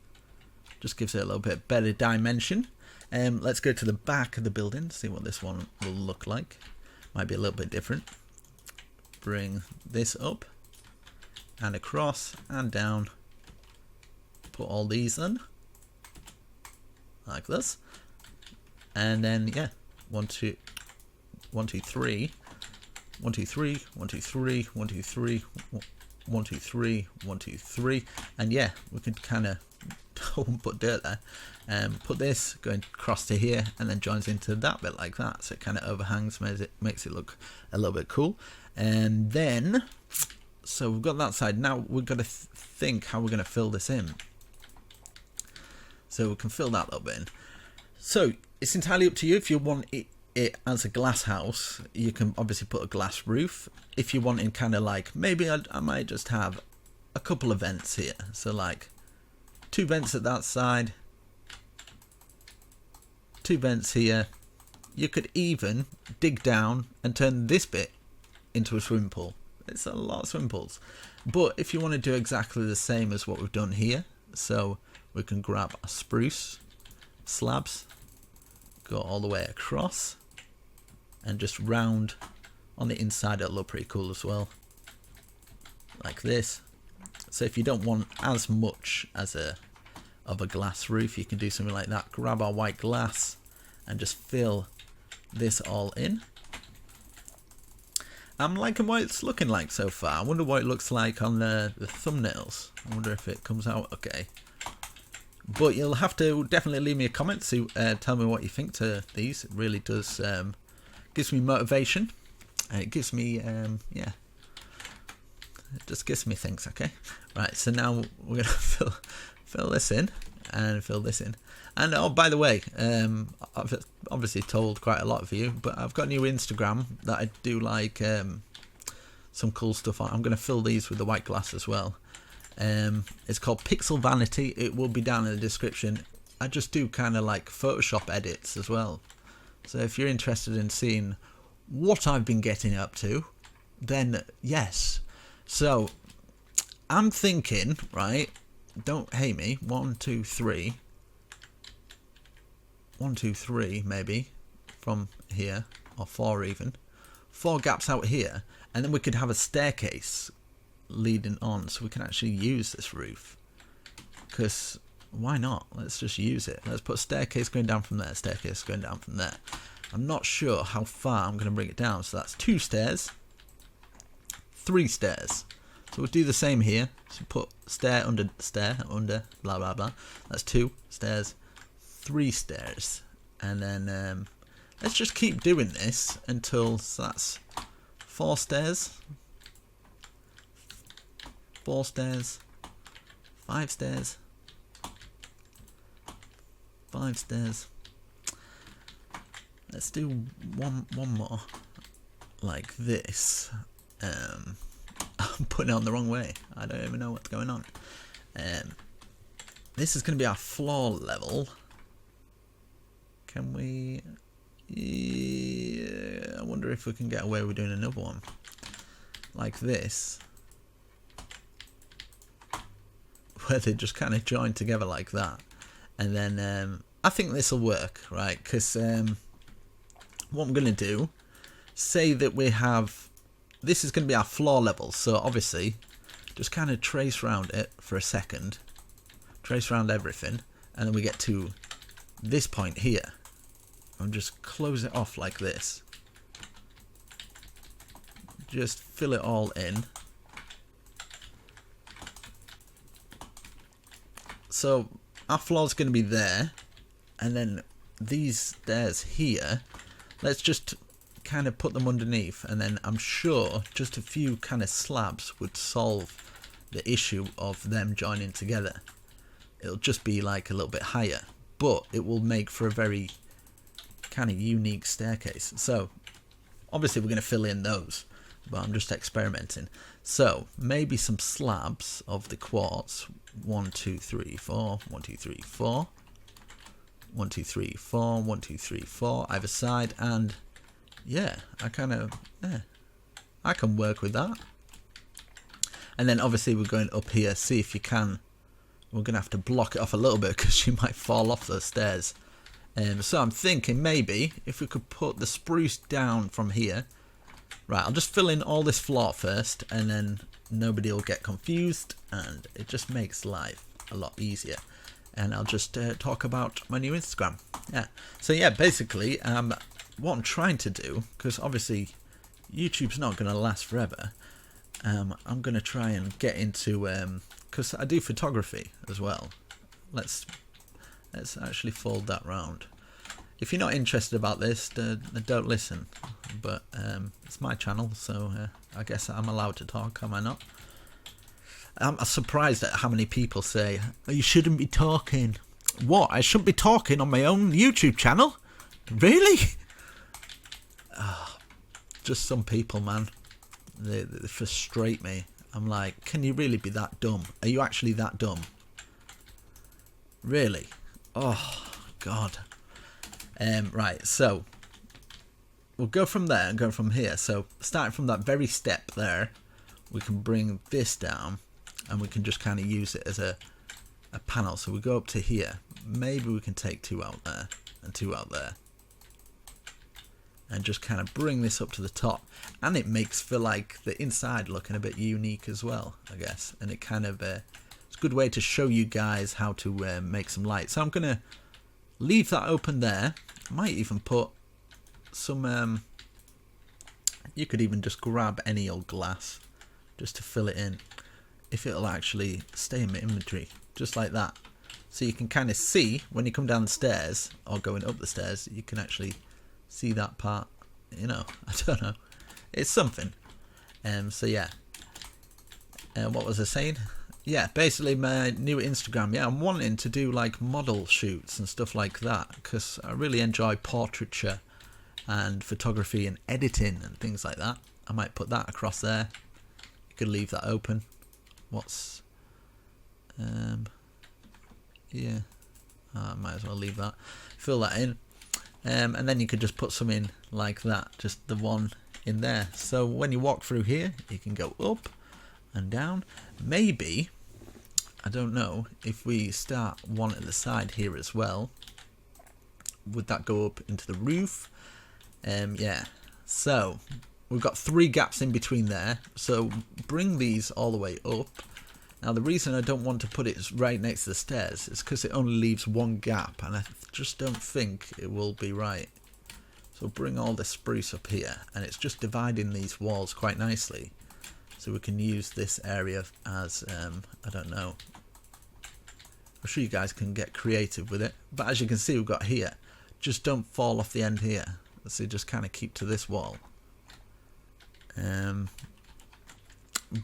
just gives it a little bit better dimension. Let's go to the back of the building, see what this one will look like. Might be a little bit different. Bring this up and across and down, put all these in like this, and then yeah, 1 2 1 2 3 1 2 3 1 2 3 1 2 3 1 2 3 1 2 3, and yeah, we could kind of put dirt there, and put this going across to here, and then joins into that bit like that, so it kind of overhangs, makes it look a little bit cool. And then, so we've got that side. Now we've got to think how we're going to fill this in. So we can fill that little bit in. So it's entirely up to you. If you want it as a glass house, you can obviously put a glass roof. If you want in kind of like, maybe I might just have a couple of vents here. So like 2 vents at that side, 2 vents here. You could even dig down and turn this bit into a swimming pool. It's a lot of swimming pools. But if you want to do exactly the same as what we've done here, so we can grab a spruce slabs, go all the way across, and just round on the inside. It'll look pretty cool as well, like this. So if you don't want as much as of a glass roof, you can do something like that. Grab our white glass and just fill this all in. I'm liking what it's looking like so far. I wonder what it looks like on the thumbnails. I wonder if it comes out okay. But you'll have to definitely leave me a comment to tell me what you think to these. It really does gives me motivation. It gives me yeah, it just gives me things. Okay, right. So now we're gonna fill this in and fill this in. And oh, by the way, I've obviously told quite a lot of you, but I've got a new Instagram that I do like some cool stuff on. I'm going to fill these with the white glass as well. It's called Pixel Vanity. It will be down in the description. I just do kind of like Photoshop edits as well. So if you're interested in seeing what I've been getting up to, then yes. So I'm thinking, right, don't hate me, 1 2 3 1 2 3 maybe from here, or 4 even, 4 gaps out here, and then we could have a staircase leading on, so we can actually use this roof, because why not? Let's just use it. Let's put a staircase going down from there, staircase going down from there. I'm not sure how far I'm going to bring it down, so that's 2 stairs, 3 stairs. So we'll do the same here. So put stair under, blah blah blah. That's 2 stairs, 3 stairs, and then let's just keep doing this until, so that's 4 stairs, 4 stairs, 5 stairs, 5 stairs. Let's do one more like this. I'm putting it on the wrong way. I don't even know what's going on. This is going to be our floor level. Can we? wonder if we can get away with doing another one like this, where they just kind of join together like that. And then I think this will work, right? Because what I'm going to do, say that we have, this is going to be our floor level, so obviously just kind of trace around it for a second, trace around everything, and then we get to this point here and just close it off like this. Just fill it all in. So our floor's going to be there, and then these stairs here, let's just kind of put them underneath, and then I'm sure just a few kind of slabs would solve the issue of them joining together. It'll just be like a little bit higher, but it will make for a very kind of unique staircase. So obviously we're going to fill in those, but I'm just experimenting. So maybe some slabs of the quartz. 1 2 3 4, 1 2 3 4, 1 2 3 4, 1 2 3 4 either side, and yeah, I can work with that. And then obviously we're going up here, see if you can. We're gonna have to block it off a little bit because you might fall off the stairs. So I'm thinking maybe if we could put the spruce down from here. Right, I'll just fill in all this floor first, and then nobody will get confused, and it just makes life a lot easier. And I'll just talk about my new Instagram. Yeah. So yeah, basically, what I'm trying to do, because obviously YouTube's not going to last forever, I'm going to try and get into, because I do photography as well. Let's actually fold that round. If you're not interested about this, don't listen. But it's my channel, so I guess I'm allowed to talk, am I not? I'm surprised at how many people say, oh, you shouldn't be talking. What? I shouldn't be talking on my own YouTube channel? Really? Oh, just some people, man. They frustrate me. I'm like, can you really be that dumb? Are you actually that dumb? Really? Oh, God. Right, so we'll go from there and go from here. So starting from that very step there, we can bring this down, and we can just kind of use it as a panel. So we go up to here. Maybe we can take 2 out there and 2 out there, and just kind of bring this up to the top. And it makes feel like the inside looking a bit unique as well, I guess. And it kind of it's a good way to show you guys how to make some light. So I'm gonna leave that open there. Might even put some you could even just grab any old glass just to fill it in, if it'll actually stay in my inventory, just like that. So you can kind of see when you come down the stairs or going up the stairs, you can actually see that part, you know. I don't know, it's something. So yeah, what was I saying? Yeah, basically my new Instagram. Yeah, I'm wanting to do like model shoots and stuff like that, because I really enjoy portraiture and photography and editing and things like that. I might put that across there. You could leave that open. What's yeah, I might as well leave that, fill that in, and then you could just put some in like that, just the one in there. So when you walk through here, you can go up and down. Maybe, I don't know, if we start one at the side here as well, would that go up into the roof? Yeah, so we've got 3 gaps in between there, so bring these all the way up. Now the reason I don't want to put it right next to the stairs is because it only leaves 1 gap, and I just don't think it will be right. So bring all the spruce up here, and it's just dividing these walls quite nicely. So we can use this area as, I don't know. I'm sure you guys can get creative with it. But as you can see, we've got here. Just don't fall off the end here. So just kind of keep to this wall.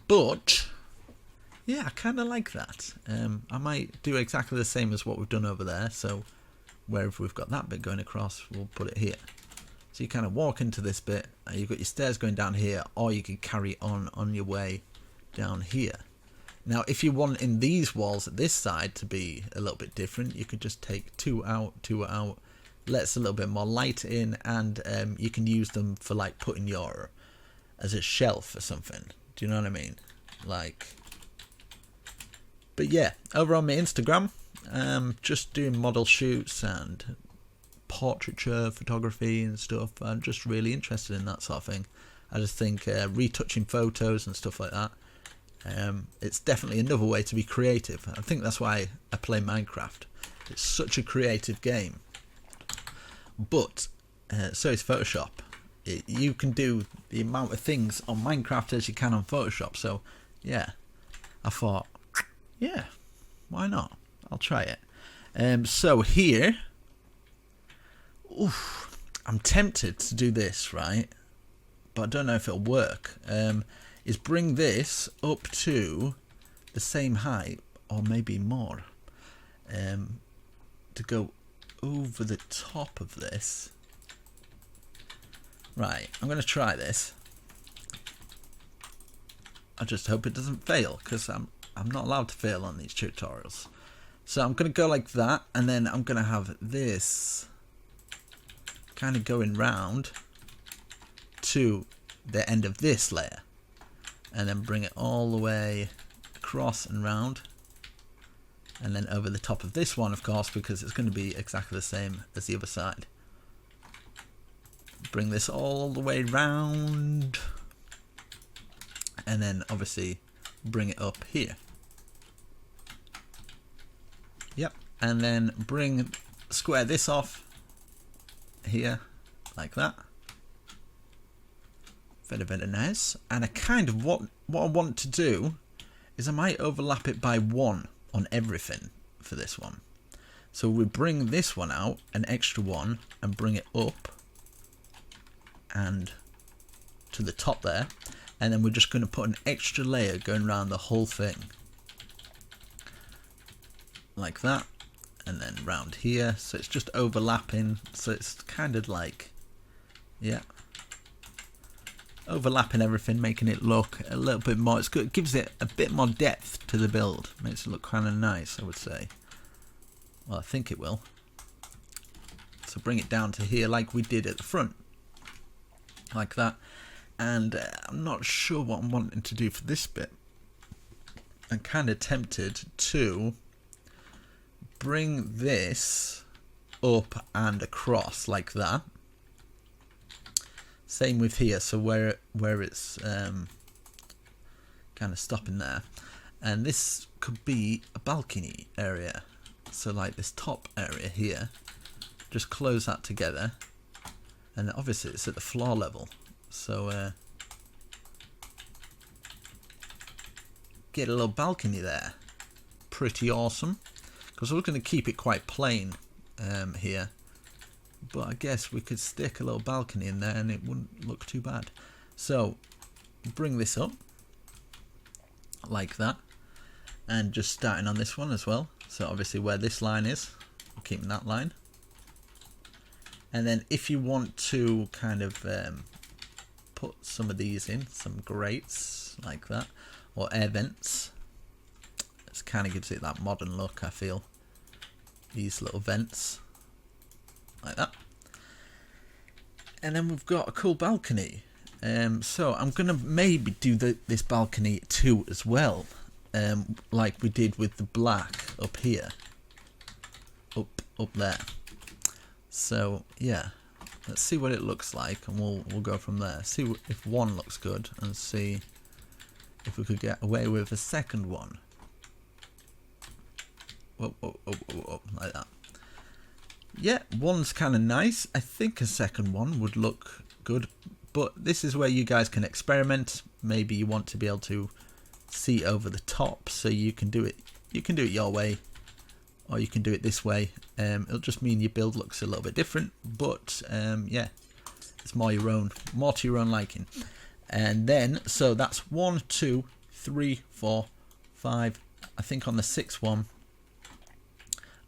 But, yeah, I kind of like that. I might do exactly the same as what we've done over there. So wherever we've got that bit going across, we'll put it here. So you kind of walk into this bit, and you've got your stairs going down here, or you can carry on your way down here. Now, if you want in these walls at this side to be a little bit different, you could just take 2 out, 2 out, lets a little bit more light in, and you can use them for like putting your as a shelf or something. Do you know what I mean? Like, but yeah, over on my Instagram, just doing model shoots and portraiture photography and stuff. I'm just really interested in that sort of thing. I just think retouching photos and stuff like that, it's definitely another way to be creative. I think that's why I play Minecraft. It's such a creative game. But so is Photoshop. You can do the amount of things on Minecraft as you can on Photoshop. So yeah, I thought, yeah, why not? I'll try it. So here, I'm tempted to do this, right? But I don't know if it'll work. Is bring this up to the same height, or maybe more, to go over the top of this. Right, I'm going to try this. I just hope it doesn't fail, because I'm not allowed to fail on these tutorials. So I'm going to go like that, and then I'm going to have this kind of going round to the end of this layer, and then bring it all the way across and round, and then over the top of this one, of course, because it's going to be exactly the same as the other side. Bring this all the way round, and then obviously bring it up here. Yep, and then square this off here like that. Very nice. And I kind of what I want to do is I might overlap it by 1 on everything for this one. So we bring this one out, an extra one, and bring it up and to the top there, and then we're just going to put an extra layer going around the whole thing like that, and then round here, so it's just overlapping, so it's kind of like, yeah, overlapping everything, making it look a little bit more, it's good, it gives it a bit more depth to the build, makes it look kind of nice, I would say. Well, I think it will. So bring it down to here like we did at the front, like that. And I'm not sure what I'm wanting to do for this bit. I'm kind of tempted to bring this up and across like that. Same with here, so where it's kind of stopping there. And this could be a balcony area. So like this top area here, just close that together. And obviously it's at the floor level. So get a little balcony there. Pretty awesome. Because we're going to keep it quite plain here. But I guess we could stick a little balcony in there and it wouldn't look too bad. So bring this up like that. And just starting on this one as well. So obviously where this line is, we're keeping that line. And then if you want to kind of put some of these in, some grates like that, or air vents, it kind of gives it that modern look, I feel. These little vents like that. And then we've got a cool balcony. So I'm going to maybe do this balcony too as well, like we did with the black up here, up there. So yeah, let's see what it looks like, and we'll go from there. See if one looks good, and see if we could get away with a second one. Whoa, like that. Yeah, one's kind of nice. I think a second one would look good, but this is where you guys can experiment. Maybe you want to be able to see over the top, so you can do it. You can do it your way, or you can do it this way. It'll just mean your build looks a little bit different, but yeah, it's more to your own liking. And then, so that's 1, 2, 3, 4, 5. I think on the 6th one,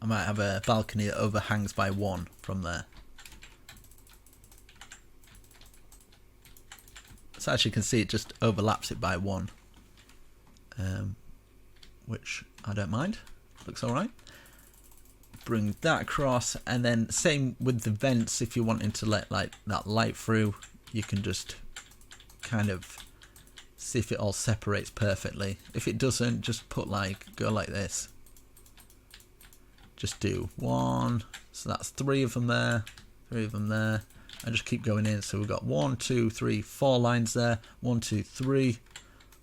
I might have a balcony that overhangs by 1 from there. So as you can see, it just overlaps it by 1, which I don't mind. Looks alright. bring that across, and then same with the vents. If you're wanting to let like that light through, you can just kind of see if it all separates perfectly. If it doesn't, just put like, go like this. Just do one, so that's 3 of them there, 3 of them there, and just keep going in. So we've got 1, 2, 3, 4 lines there, 1, 2, 3,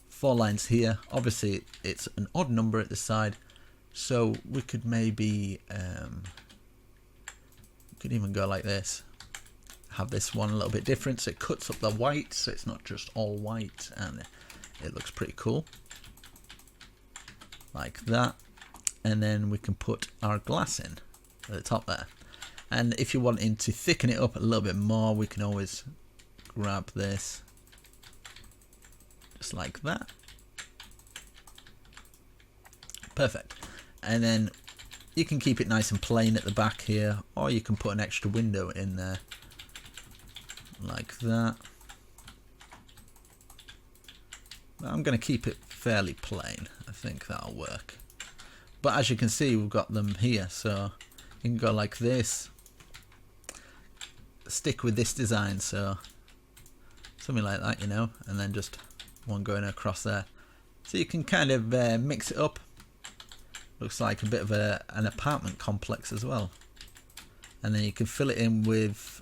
4 lines here. Obviously it's an odd number at this side, so we could maybe we could even go like this. Have this one a little bit different, so it cuts up the white, so it's not just all white, and it looks pretty cool like that. And then we can put our glass in at the top there. And if you're wanting to thicken it up a little bit more, we can always grab this just like that. Perfect. And then you can keep it nice and plain at the back here, or you can put an extra window in there like that. I'm going to keep it fairly plain. I think that'll work. But as you can see, we've got them here, so you can go like this. Stick with this design, so something like that, you know, and then just one going across there. So you can kind of mix it up. Looks like a bit of an apartment complex as well. And then you can fill it in with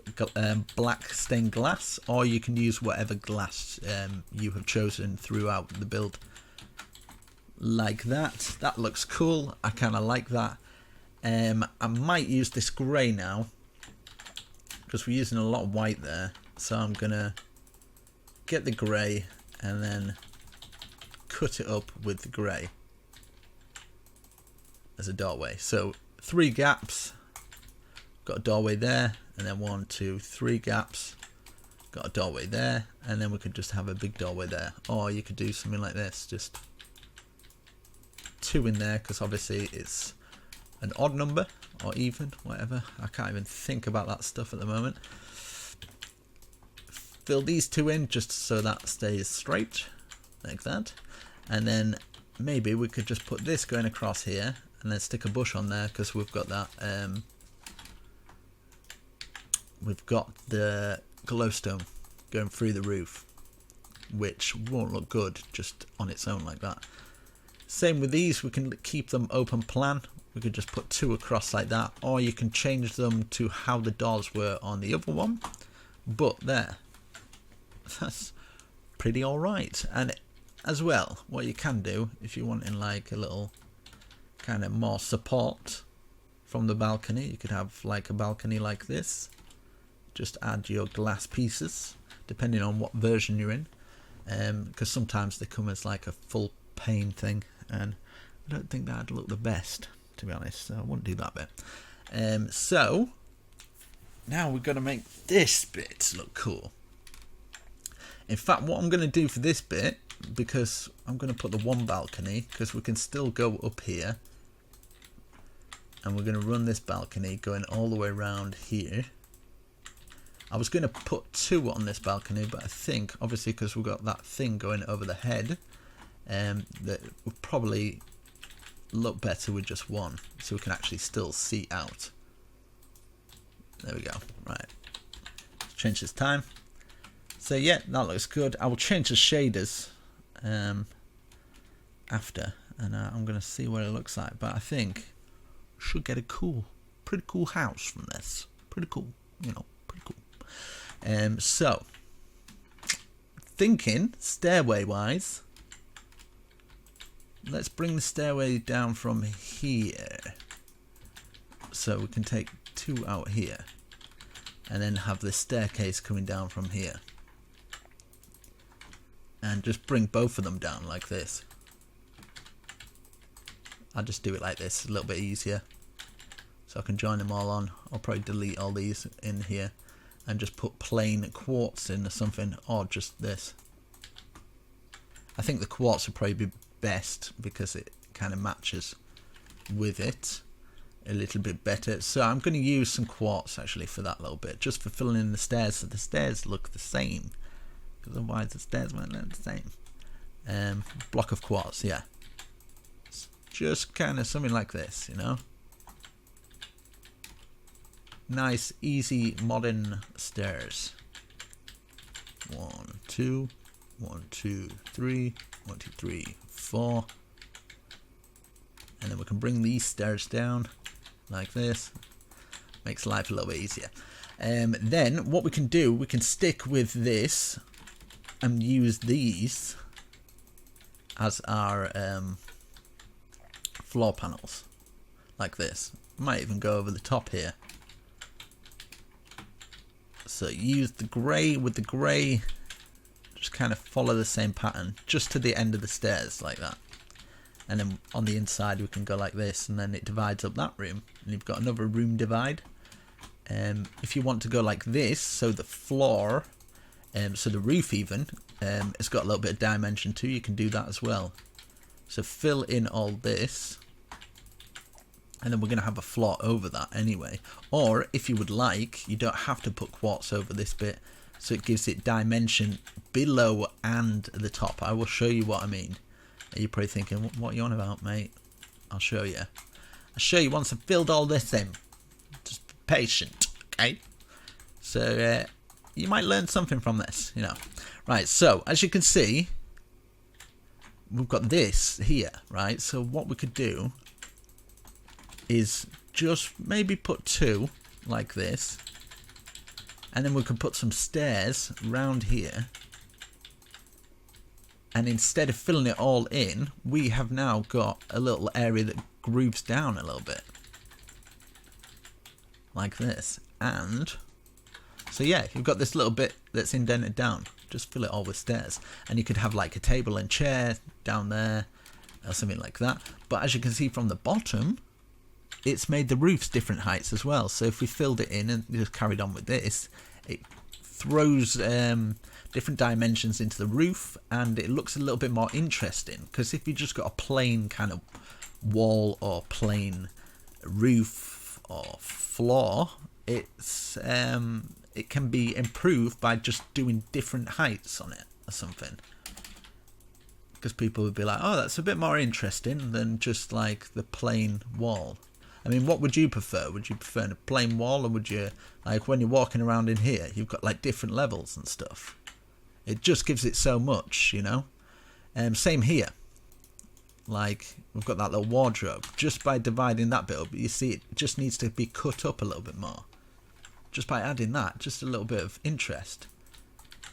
black stained glass, or you can use whatever glass you have chosen throughout the build. Like that. That looks cool. I kind of like that. I might use this grey now, because we're using a lot of white there. So I'm going to get the grey and then cut it up with the grey as a doorway. So 3 gaps. Got a doorway there, and then 1, 2, 3 gaps. Got a doorway there, and then we could just have a big doorway there. Or you could do something like this, just 2 in there, because obviously it's an odd number, or even, whatever. I can't even think about that stuff at the moment. Fill these 2 in, just so that stays straight, like that. And then maybe we could just put this going across here, and then stick a bush on there, because we've got that... we've got the glowstone going through the roof, which won't look good just on its own like that. Same with these, we can keep them open plan. We could just put 2 across like that, or you can change them to how the doors were on the other one. But there, that's pretty alright. And as well, what you can do, if you're wanting like a little kind of more support from the balcony, you could have like a balcony like this. Just add your glass pieces, depending on what version you're in, because sometimes they come as like a full pane thing, and I don't think that'd look the best, to be honest, so I wouldn't do that bit. So now we're going to make this bit look cool. In fact, what I'm going to do for this bit, because I'm going to put the one balcony, because we can still go up here, and we're going to run this balcony going all the way around here. I was going to put 2 on this balcony, but I think, obviously, because we've got that thing going over the head, that would probably look better with just 1, so we can actually still see out. There we go. Right. Let's change this time. So yeah, that looks good. I will change the shaders after, and I'm going to see what it looks like. But I think we should get a pretty cool house from this. Pretty cool, you know. So, thinking stairway wise, let's bring the stairway down from here. So we can take 2 out here, and then have the staircase coming down from here. And just bring both of them down like this. I'll just do it like this, a little bit easier. So I can join them all on. I'll probably delete all these in here. And just put plain quartz in or something, or just this. I think the quartz would probably be best because it kind of matches with it a little bit better. So I'm going to use some quartz actually for that little bit, just for filling in the stairs so the stairs look the same. Because otherwise the stairs won't look the same. Block of quartz, yeah. It's just kind of something like this, you know. nice, easy, modern stairs. 1, 2, 1, 2, 3, 1, 2, 3, 4. And then we can bring these stairs down like this. Makes life a little bit easier. Then what we can do, we can stick with this and use these as our floor panels, like this. Might even go over the top here. So use the grey with the grey, just kind of follow the same pattern just to the end of the stairs like that. And then on the inside we can go like this, and then it divides up that room, and you've got another room divide. If you want to go like this, so the floor, so the roof even, it's got a little bit of dimension too, you can do that as well. So fill in all this, and then we're going to have a floor over that anyway. Or if you would like, you don't have to put quartz over this bit, so it gives it dimension below and the top. I will show you what I mean. You're probably thinking, what are you on about, mate? I'll show you. I'll show you once I've filled all this in. Just be patient, okay? So you might learn something from this, you know. Right, so as you can see, we've got this here, right? So what we could do is just maybe put 2 like this, and then we can put some stairs round here, and instead of filling it all in, we have now got a little area that grooves down a little bit like this. And so yeah, you've got this little bit that's indented down, just fill it all with stairs, and you could have like a table and chair down there or something like that. But as you can see from the bottom, it's made the roofs different heights as well. So if we filled it in and just carried on with this, it throws different dimensions into the roof, and it looks a little bit more interesting. Because if you just got a plain kind of wall or plain roof or floor, it's it can be improved by just doing different heights on it or something. Because people would be like, oh, that's a bit more interesting than just like the plain wall. I mean, what would you prefer? Would you prefer a plain wall, or would you, like when you're walking around in here, you've got like different levels and stuff. It just gives it so much, you know. Same here. Like we've got that little wardrobe. Just by dividing that bit up, you see it just needs to be cut up a little bit more. Just by adding that, just a little bit of interest.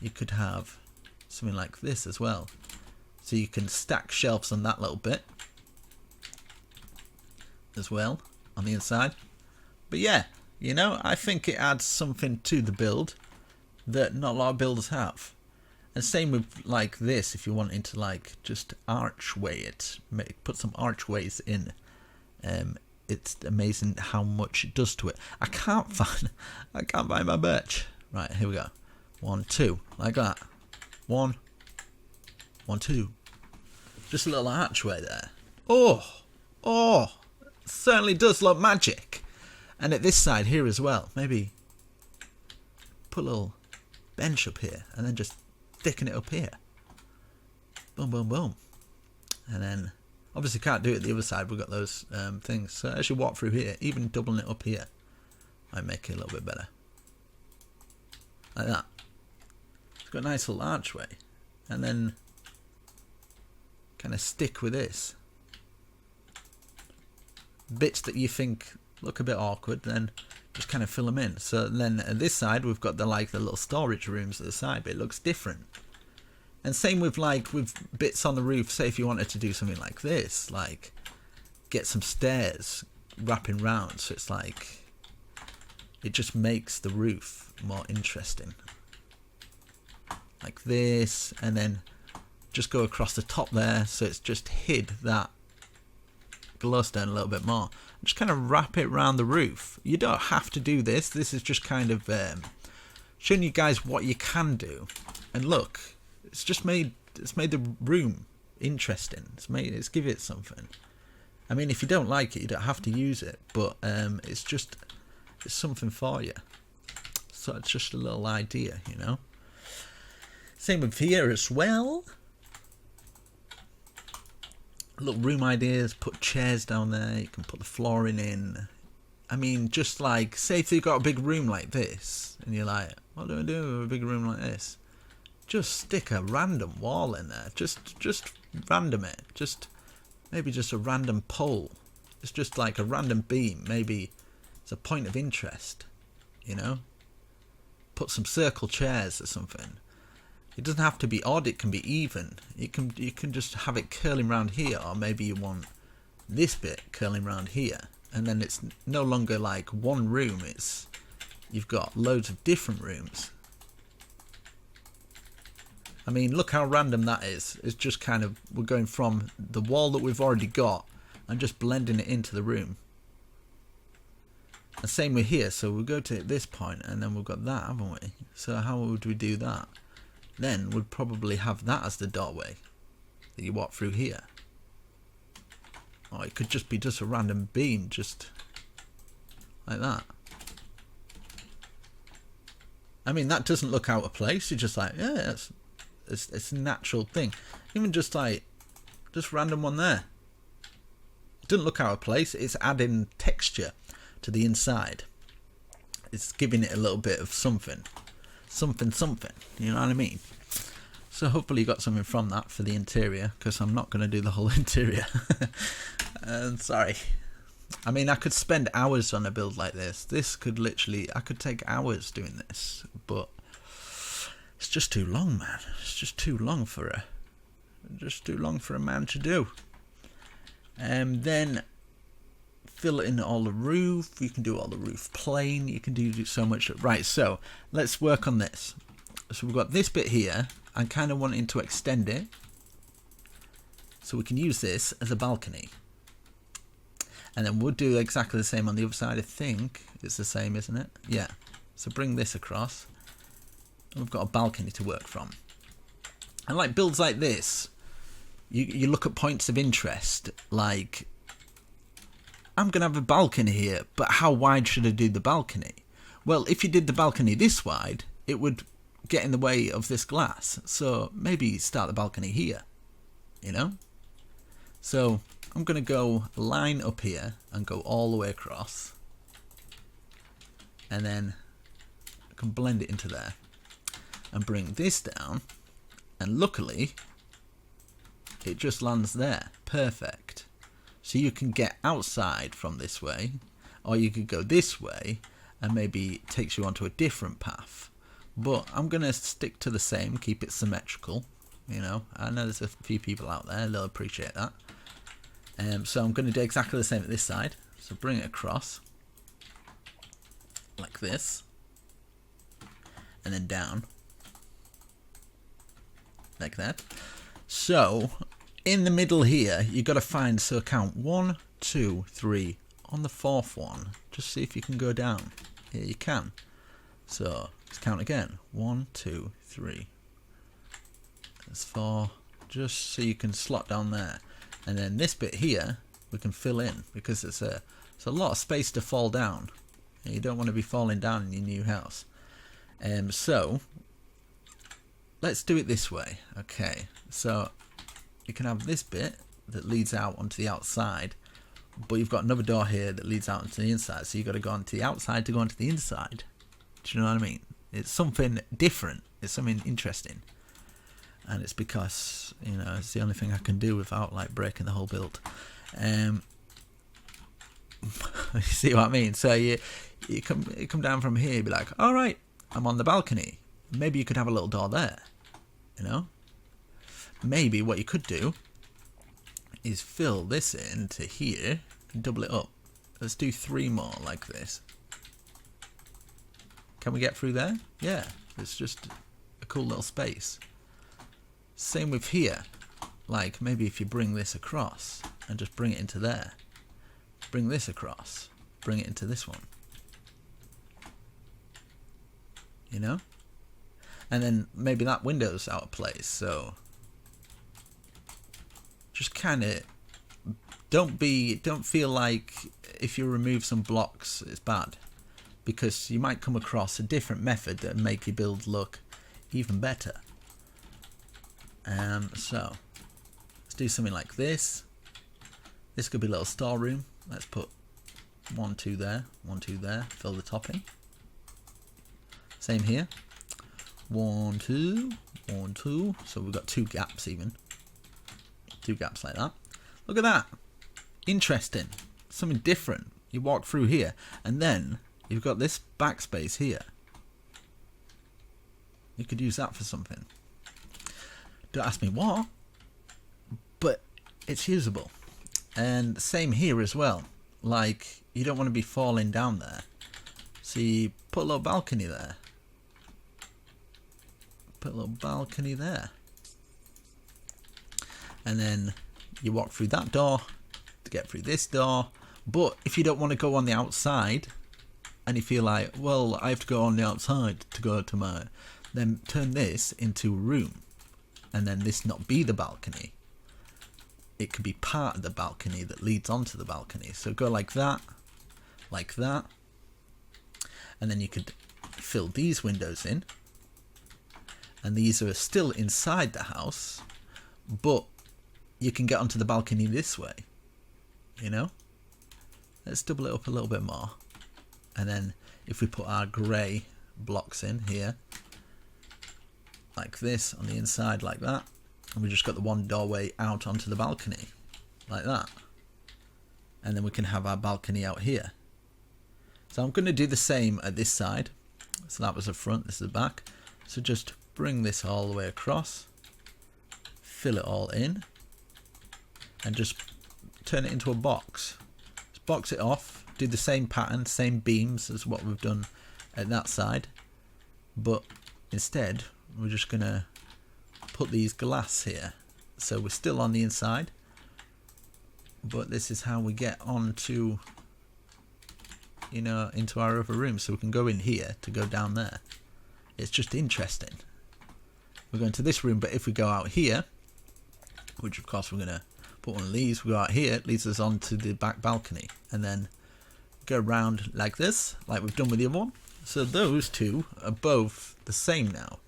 You could have something like this as well. So you can stack shelves on that little bit as well on the inside. But yeah, you know, I think it adds something to the build that not a lot of builders have. And same with like this, if you're wanting to like just archway it, put some archways in. It's amazing how much it does to it. I can't find my birch. Right, here we go. 1, 2, like that. 1, 1, 2. Just a little archway there. Oh, certainly does look magic. And at this side here as well, maybe put a little bench up here and then just thicken it up here. Boom, boom, boom. And then obviously can't do it the other side, we've got those things. So as you walk through here, even doubling it up here might make it a little bit better. Like that. It's got a nice little archway. And then kind of stick with this. Bits that you think look a bit awkward, then just kind of fill them in. So then at this side we've got the little storage rooms at the side, but it looks different. And same with with bits on the roof. Say if you wanted to do something like this, like get some stairs wrapping round, so it's like it just makes the roof more interesting. Like this, and then just go across the top there, so it's just hid that glowstone a little bit more. Just kind of wrap it around the roof. You don't have to do this. This is just kind of showing you guys what you can do. And look, it's just made the room interesting. It's give it something. I mean, if you don't like it, you don't have to use it, but it's something for you. So it's just a little idea, you know. Same with here as well. Little room ideas, put chairs down there, you can put the flooring in. I mean, just like, say if you've got a big room like this, and you're like, what do I do with a big room like this? Just stick a random wall in there. Just random it. Maybe just a random pole. It's just like a random beam. Maybe it's a point of interest, you know? Put some circle chairs or something. It doesn't have to be odd, it can be even. You can just have it curling around here, or maybe you want this bit curling around here. And then it's no longer like one room, you've got loads of different rooms. I mean, look how random that is. It's just kind of, we're going from the wall that we've already got and just blending it into the room. And same with here, so we'll go to this point and then we've got that, haven't we? So how would we do that? Then we'd probably have that as the doorway that you walk through here. Or it could just be just a random beam, just like that. I mean, that doesn't look out of place. You're just like, yeah, it's a natural thing. Even just like, just random one there. It doesn't look out of place. It's adding texture to the inside. It's giving it a little bit of something. Something. You know what I mean? So hopefully you got something from that for the interior, because I'm not going to do the whole interior. Sorry. I mean, I could spend hours on a build like this. I could take hours doing this, but it's just too long, man. It's just too long for a man to do. And then fill in all the roof. You can do all the roof plain. You can do so much. Right, so let's work on this. So we've got this bit here. I'm kind of wanting to extend it so we can use this as a balcony. And then we'll do exactly the same on the other side. I think it's the same, isn't it? Yeah. So bring this across. We've got a balcony to work from. And like builds like this, you look at points of interest. Like, I'm going to have a balcony here, but how wide should I do the balcony? Well, if you did the balcony this wide, it would get in the way of this glass. So maybe start the balcony here, you know? So I'm going to go line up here and go all the way across. And then I can blend it into there. And bring this down. And luckily, it just lands there. Perfect. So you can get outside from this way. Or you could go this way. And maybe it takes you onto a different path. But I'm going to stick to the same. Keep it symmetrical. You know, I know there's a few people out there. They'll appreciate that. So I'm going to do exactly the same at this side. So bring it across. Like this. And then down. Like that. So, in the middle here, you've got to find, so count 1, 2, 3. On the fourth one, just see if you can go down. Yeah, you can. So, let's count again. 1, 2, 3. That's 4. Just so you can slot down there. And then this bit here, we can fill in, because it's a lot of space to fall down. And you don't want to be falling down in your new house. So, let's do it this way. Okay, so you can have this bit that leads out onto the outside, but you've got another door here that leads out onto the inside, so you've got to go onto the outside to go onto the inside. Do you know what I mean? It's something different. It's something interesting. And it's because, you know, it's the only thing I can do without, like, breaking the whole build. You see what I mean? So you come down from here, be like, all right, I'm on the balcony. Maybe you could have a little door there, you know? Maybe what you could do is fill this into here and double it up. Let's do 3 more like this. Can we get through there? Yeah, it's just a cool little space. Same with here. Like, maybe if you bring this across and just bring it into there. Bring this across. Bring it into this one. You know? And then maybe that window's out of place, so just kind of don't feel like if you remove some blocks it's bad, because you might come across a different method that make your build look even better. So let's do something like this. This could be a little storeroom. Let's put 1, 2 there, 1, 2 there, fill the top in. Same here, 1, 2, 1, 2, so we've got 2 gaps even. 2 gaps like that. Look at that, interesting, something different. You walk through here, and then you've got this backspace here. You could use that for something. Don't ask me what, but it's usable. And same here as well. Like, you don't want to be falling down there, so you put a little balcony there. Put a little balcony there. And then you walk through that door to get through this door. But if you don't want to go on the outside, and you feel like, well, I have to go on the outside to go to my, then turn this into a room, and then this not be the balcony. It could be part of the balcony that leads onto the balcony. So go like that, and then you could fill these windows in, and these are still inside the house, but you can get onto the balcony this way, you know. Let's double it up a little bit more, and then if we put our grey blocks in here like this on the inside like that, and we just got the one doorway out onto the balcony like that, and then we can have our balcony out here. So I'm going to do the same at this side. So that was the front, this is the back. So just bring this all the way across, fill it all in, and just turn it into a box. Just box it off, do the same pattern, same beams as what we've done at that side, but instead we're just going to put these glass here. So we're still on the inside, but this is how we get onto, you know, into our other room. So we can go in here to go down there. It's just interesting. We're going to this room, but if we go out here, which of course we're going to put one of these, we go out here, it leads us on to the back balcony, and then go around like this, like we've done with the other one. So those two are both the same now.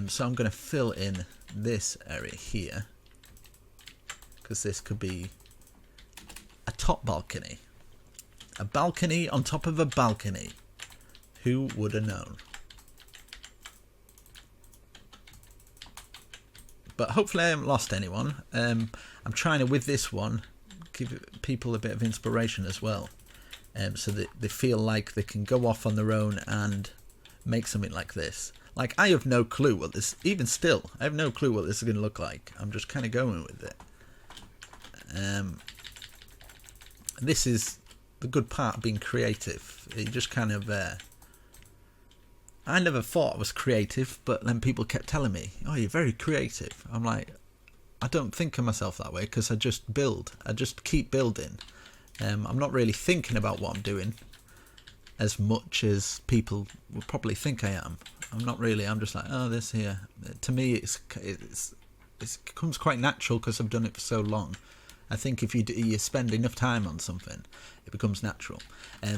So I'm going to fill in this area here, because this could be a top balcony. A balcony on top of a balcony. Who would have known? But hopefully I haven't lost anyone. I'm trying to, with this one, give people a bit of inspiration as well. So that they feel like they can go off on their own and make something like this. Like, I have no clue what this, even still, I have no clue what this is going to look like. I'm just kind of going with it. This is the good part of being creative. You just kind of, I never thought I was creative, but then people kept telling me, oh, you're very creative. I'm like, I don't think of myself that way, because I just build. I just keep building. I'm not really thinking about what I'm doing as much as people would probably think I am. I'm not really. I'm just like, oh, this here. To me, it comes quite natural because I've done it for so long. I think if you spend enough time on something, it becomes natural.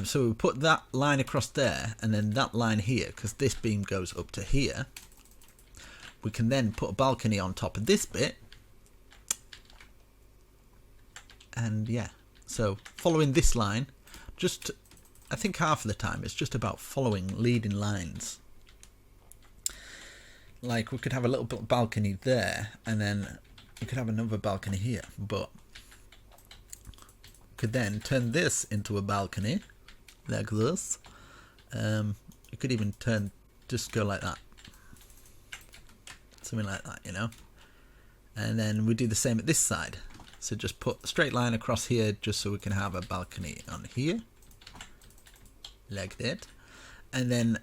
So we put that line across there, and then that line here, because this beam goes up to here. We can then put a balcony on top of this bit, and yeah. So following this line, just I think half of the time it's just about following leading lines. Like, we could have a little balcony there, and then we could have another balcony here, but could then turn this into a balcony like this. You could even just go like that, something like that, you know. And then we do the same at this side. So just put a straight line across here, just so we can have a balcony on here, like that. And then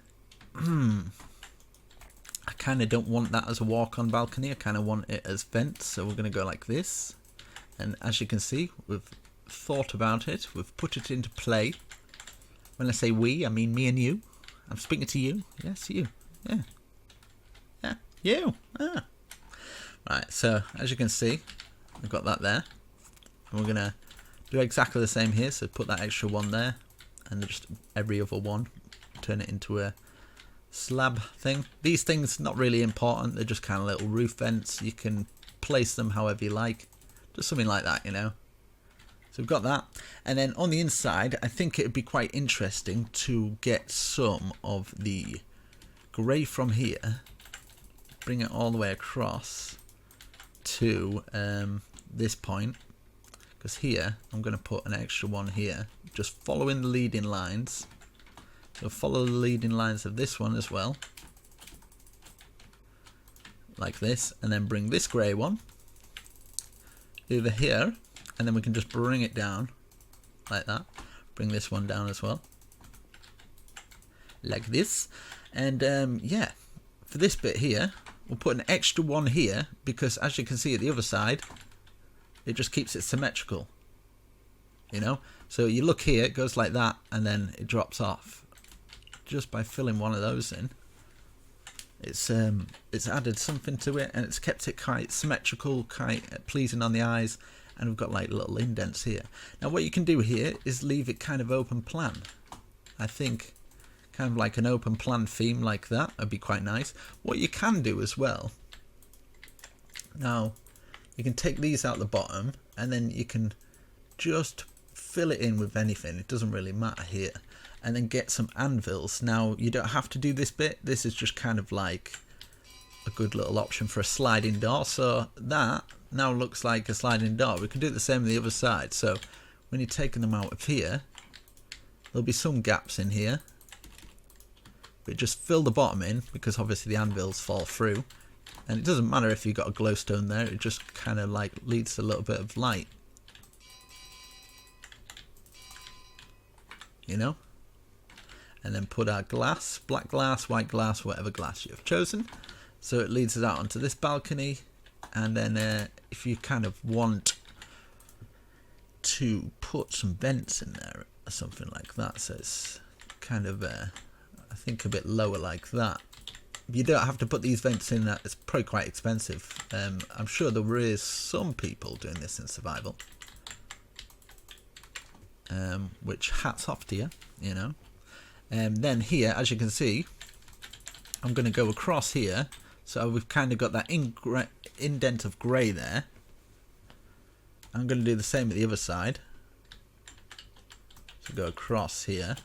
I kind of don't want that as a walk-on balcony. I kind of want it as vents. So we're going to go like this. And as you can see, we've thought about it. We've put it into play. When I say we, I mean me and you. I'm speaking to you. Yes, you. Yeah. Yeah, you. Ah. Right, so as you can see, we've got that there. And we're going to do exactly the same here. So put that extra one there. And just every other one. Turn it into a slab thing. These things not really important. They're just kind of little roof vents. You can place them however you like. Just something like that, you know. So we've got that. And then on the inside, I think it would be quite interesting to get some of the grey from here, bring it all the way across to this point, because here I'm going to put an extra one here, just following the leading lines. So follow the leading lines of this one as well, like this, and then bring this grey one over here, and then we can just bring it down like that. Bring this one down as well, like this. And yeah, for this bit here, we'll put an extra one here, because as you can see at the other side, it just keeps it symmetrical, you know. So you look here, it goes like that, and then it drops off. Just by filling one of those in, it's added something to it, and it's kept it quite symmetrical, quite pleasing on the eyes. And we've got like little indents here. Now what you can do here is leave it kind of open plan. I think kind of like an open plan theme like that would be quite nice. What you can do as well, now you can take these out the bottom, and then you can just fill it in with anything. It doesn't really matter here. And then get some anvils. Now you don't have to do this bit. This is just kind of like a good little option for a sliding door. So that now looks like a sliding door. We can do the same on the other side. So when you're taking them out of here, there'll be some gaps in here, but just fill the bottom in, because obviously the anvils fall through. And it doesn't matter if you've got a glowstone there, it just kind of like leads to a little bit of light, you know. And then put our glass, black glass, white glass, whatever glass you've chosen. So it leads us out onto this balcony. And then if you kind of want to put some vents in there or something like that, so it's kind of I think a bit lower like that. You don't have to put these vents in. That it's probably quite expensive. I'm sure there is some people doing this in survival, which hats off to you, you know. Then here, as you can see, I'm going to go across here, so we've kind of got that indent of grey there. I'm going to do the same at the other side, so go across here.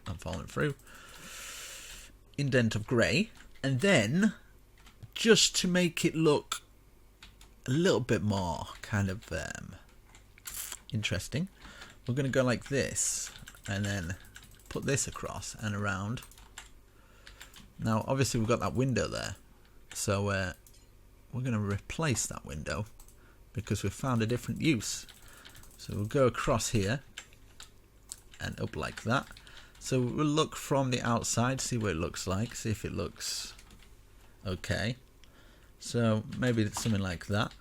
I'm following through. Indent of grey, and then just to make it look a little bit more kind of interesting, we're going to go like this, and then put this across and around. Now obviously we've got that window there, so we're going to replace that window because we've found a different use. So we'll go across here and up like that. So we'll look from the outside, see what it looks like, see if it looks okay. So maybe it's something like that.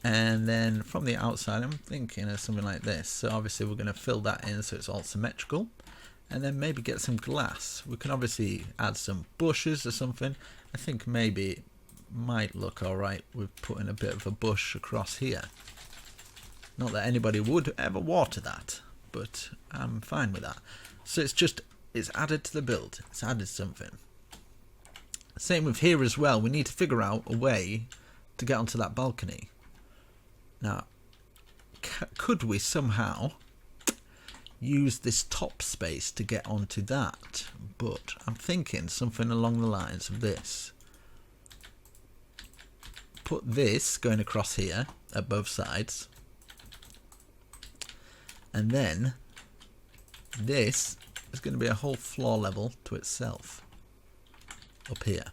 And then from the outside, I'm thinking of something like this. So obviously we're going to fill that in so it's all symmetrical. And then maybe get some glass. We can obviously add some bushes or something. I think maybe it might look alright with putting a bit of a bush across here. Not that anybody would ever water that, but I'm fine with that. So it's added to the build. It's added something. Same with here as well. We need to figure out a way to get onto that balcony. Now, could we somehow use this top space to get onto that? But I'm thinking something along the lines of this. Put this going across here at both sides. And then this is going to be a whole floor level to itself up here.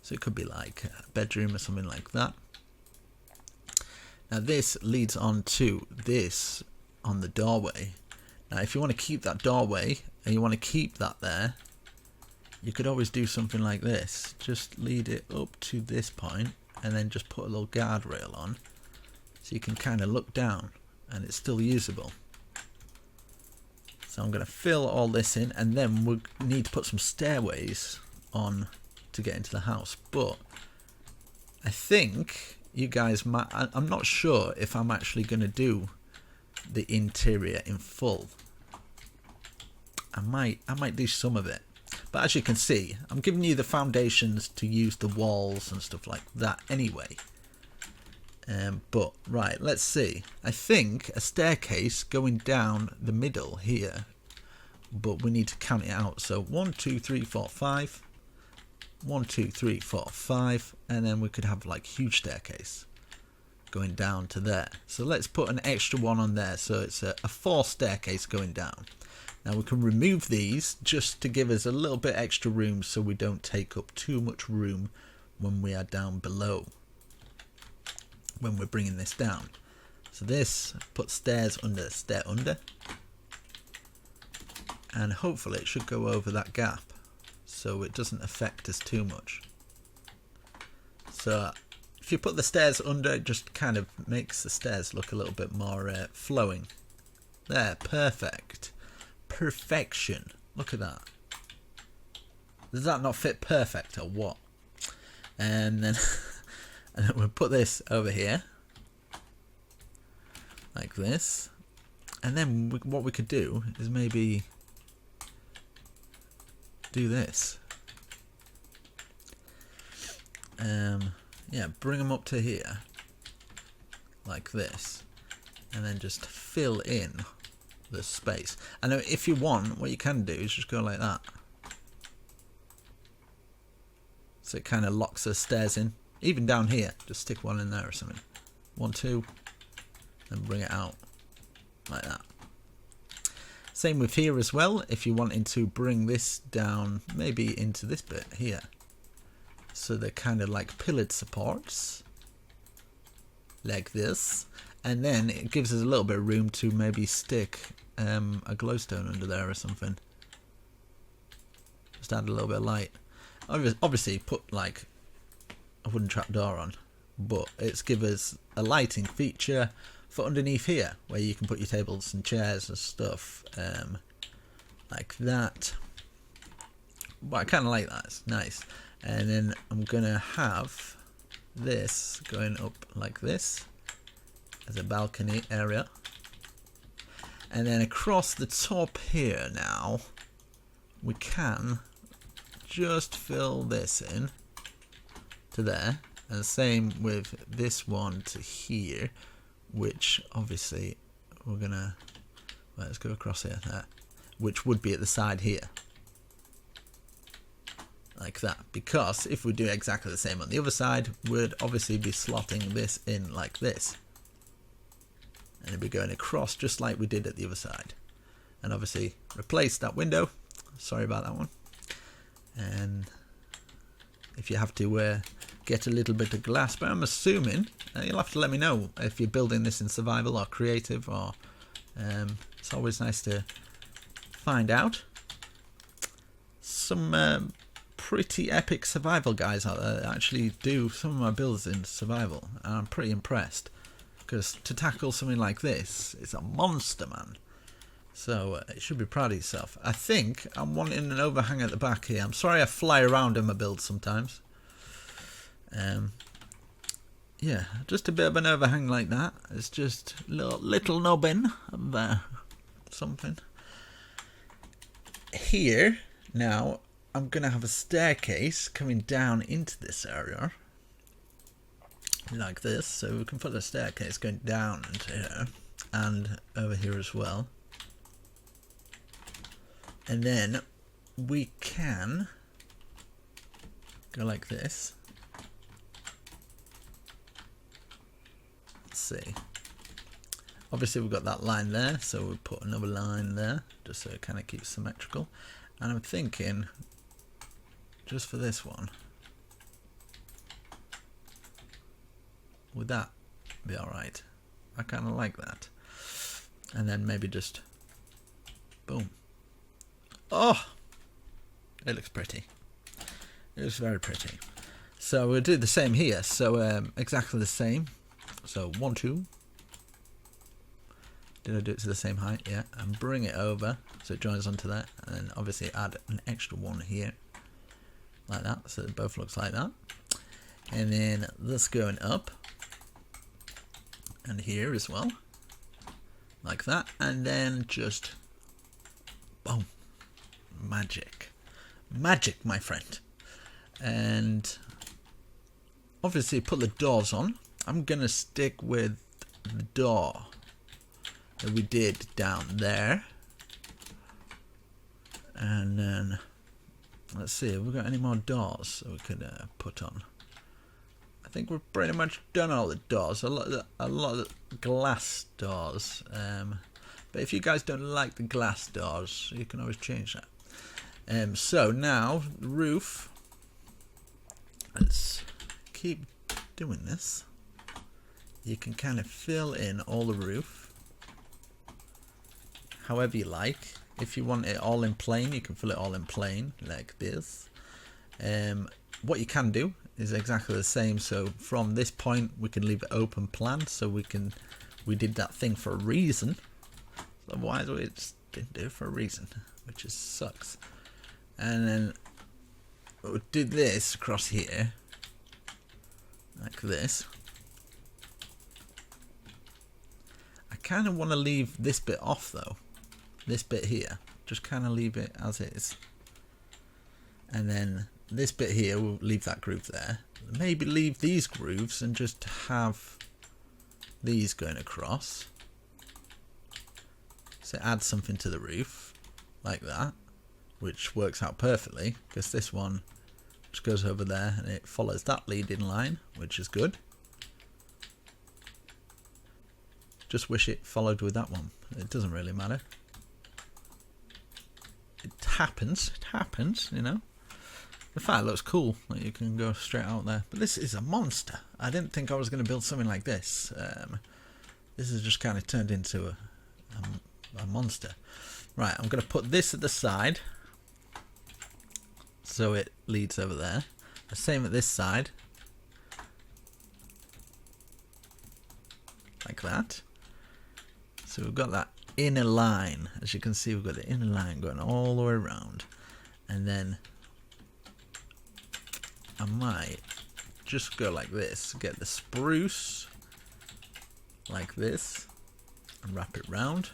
So it could be like a bedroom or something like that. Now this leads on to this on the doorway. Now if you want to keep that doorway and you want to keep that there, you could always do something like this. Just lead it up to this point and then just put a little guardrail on so you can kind of look down and it's still usable. So I'm going to fill all this in, and then we need to put some stairways on to get into the house. But I think you guys might, I'm not sure if I'm actually going to do the interior in full. I might do some of it. But as you can see, I'm giving you the foundations to use the walls and stuff like that anyway. But right, let's see. I think a staircase going down the middle here, but we need to count it out. So 1, 2, 3, 4, 5. 1, 2, 3, 4, 5, and then we could have like huge staircase going down to there. So let's put an extra one on there, so it's a 4 staircase going down. Now we can remove these just to give us a little bit extra room, so we don't take up too much room when we are down below, when we're bringing this down. So this, put stairs under, stair under, and hopefully it should go over that gap, so it doesn't affect us too much. So if you put the stairs under, it just kind of makes the stairs look a little bit more flowing. There, perfect. Perfection. Look at that. Does that not fit perfect or what? And then, and then we'll put this over here, like this. And then what we could do is maybe do this. Yeah, bring them up to here, like this, and then just fill in the space. And if you want, what you can do is just go like that. So it kind of locks the stairs in. Even down here, just stick one in there or something. 1, 2, and bring it out like that. Same with here as well, if you're wanting to bring this down maybe into this bit here. So they're kind of like pillared supports, like this. And then it gives us a little bit of room to maybe stick a glowstone under there or something. Just add a little bit of light. Obviously put like a wooden trapdoor on, but it's give us a lighting feature for underneath here, where you can put your tables and chairs and stuff, like that. But I kind of like that, it's nice. And then I'm gonna have this going up like this as a balcony area, and then across the top here now we can just fill this in to there, and same with this one to here, which obviously we're gonna, let's go across here, there, which would be at the side here, like that, because if we do exactly the same on the other side, we'd obviously be slotting this in like this, and it'd be going across just like we did at the other side. And obviously replace that window, sorry about that one. And if you have to get a little bit of glass, but I'm assuming you'll have to let me know if you're building this in survival or creative, or it's always nice to find out. Some pretty epic survival guys out there that actually do some of my builds in survival, and I'm pretty impressed, because to tackle something like this, it's a monster, man. So you should be proud of yourself. I think I'm wanting an overhang at the back here. I'm sorry I fly around in my builds sometimes. Yeah, just a bit of an overhang like that. It's just a little nubbin of something. Here, now, I'm going to have a staircase coming down into this area. Like this. So we can put the staircase going down into here. And over here as well. And then we can go like this. Let's see. Obviously we've got that line there, so we'll put another line there, just so it kind of keeps symmetrical. And I'm thinking, just for this one, would that be alright? I kind of like that. And then maybe just, boom. Oh, it looks pretty. It looks very pretty. So we'll do the same here. So exactly the same. So 1, 2. Did I do it to the same height? Yeah. And bring it over so it joins onto that. And then obviously add an extra one here, like that. So it both looks like that. And then this going up, and here as well, like that. And then just boom. Magic, my friend. And obviously put the doors on. I'm gonna stick with the door that we did down there, and then let's see if we've got any more doors that we could put on. I think we're pretty much done all the doors. A lot of glass doors. But if you guys don't like the glass doors, you can always change that. So now the roof. Let's keep doing this. You can kind of fill in all the roof however you like. If you want it all in plain, you can fill it all in plain like this. What you can do is exactly the same. So from this point we can leave it open plan, so we did that thing for a reason. Otherwise we just didn't do it for a reason, which just sucks. And then we'll do this across here like this. I kind of want to leave this bit off though, this bit here, just kind of leave it as is. And then this bit here, we'll leave that groove there. Maybe leave these grooves and just have these going across. So add something to the roof like that, which works out perfectly because this one just goes over there and it follows that leading line, which is good. Just wish it followed with that one. It doesn't really matter. It happens, you know. The fact it looks cool that you can go straight out there. But this is a monster. I didn't think I was going to build something like this. This has just kind of turned into a monster. Right, I'm going to put this at the side, so it leads over there. The same at this side. Like that. So we've got that inner line. As you can see, we've got the inner line going all the way around. And then I might just go like this, get the spruce like this and wrap it round.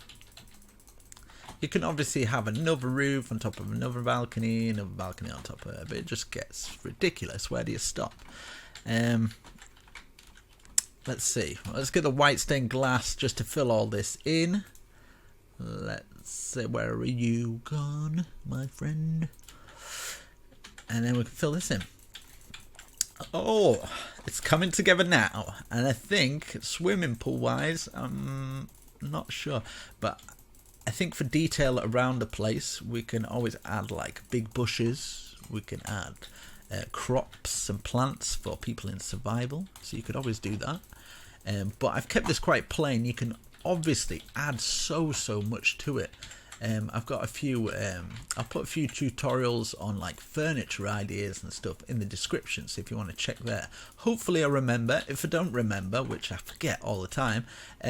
You can obviously have another roof on top of another balcony on top of it, but it just gets ridiculous. Where do you stop? Let's see. Let's get the white stained glass just to fill all this in. Let's see, where are you gone, my friend? And then we can fill this in. Oh, it's coming together now. And I think swimming pool wise, I'm not sure, but I think for detail around the place, we can always add like big bushes. We can add crops and plants for people in survival. So you could always do that. But I've kept this quite plain. You can obviously add so much to it. I've got a few, I'll put a few tutorials on like furniture ideas and stuff in the description, so if you want to check there. Hopefully I remember. If I don't remember, which I forget all the time,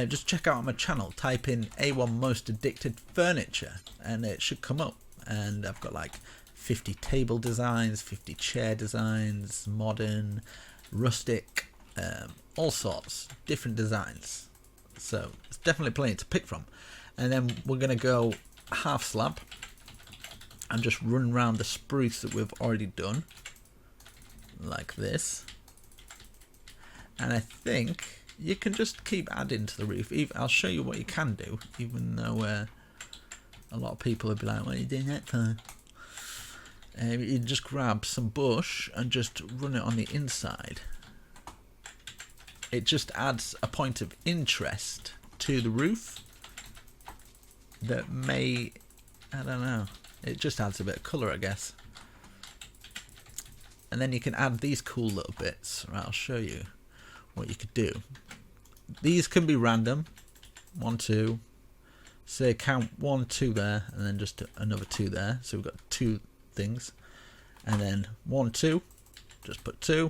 just check out my channel, type in A1 Most Addicted Furniture and it should come up. And I've got like 50 table designs, 50 chair designs, modern, rustic, all sorts, different designs. So it's definitely plenty to pick from. And then we're going to go half slab and just run around the spruce that we've already done like this. And I think you can just keep adding to the roof. I'll show you what you can do, even though a lot of people will be like, what are you doing that for? You just grab some bush and just run it on the inside. It just adds a point of interest to the roof that may, I don't know, it just adds a bit of colour, I guess. And then you can add these cool little bits. Right, I'll show you what you could do. These can be random. 1, 2. Say count 1, 2 there, and then just another 2 there. So we've got 2 things. And then 1, 2. Just put 2.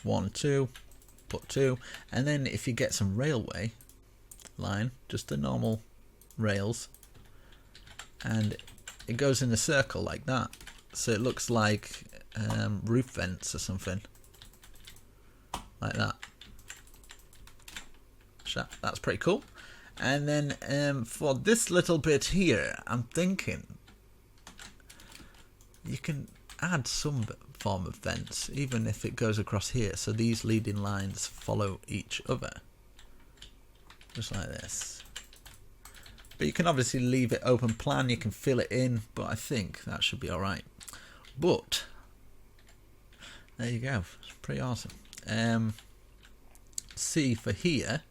1, 2. Put 2. And then if you get some railway line, just the normal rails, and it goes in a circle like that, so it looks like roof vents or something like that. So that's pretty cool. And then for this little bit here, I'm thinking you can add some form of vents, even if it goes across here. So these leading lines follow each other, just like this. But you can obviously leave it open plan, you can fill it in, but I think that should be alright. But there you go, it's pretty awesome. See, for here,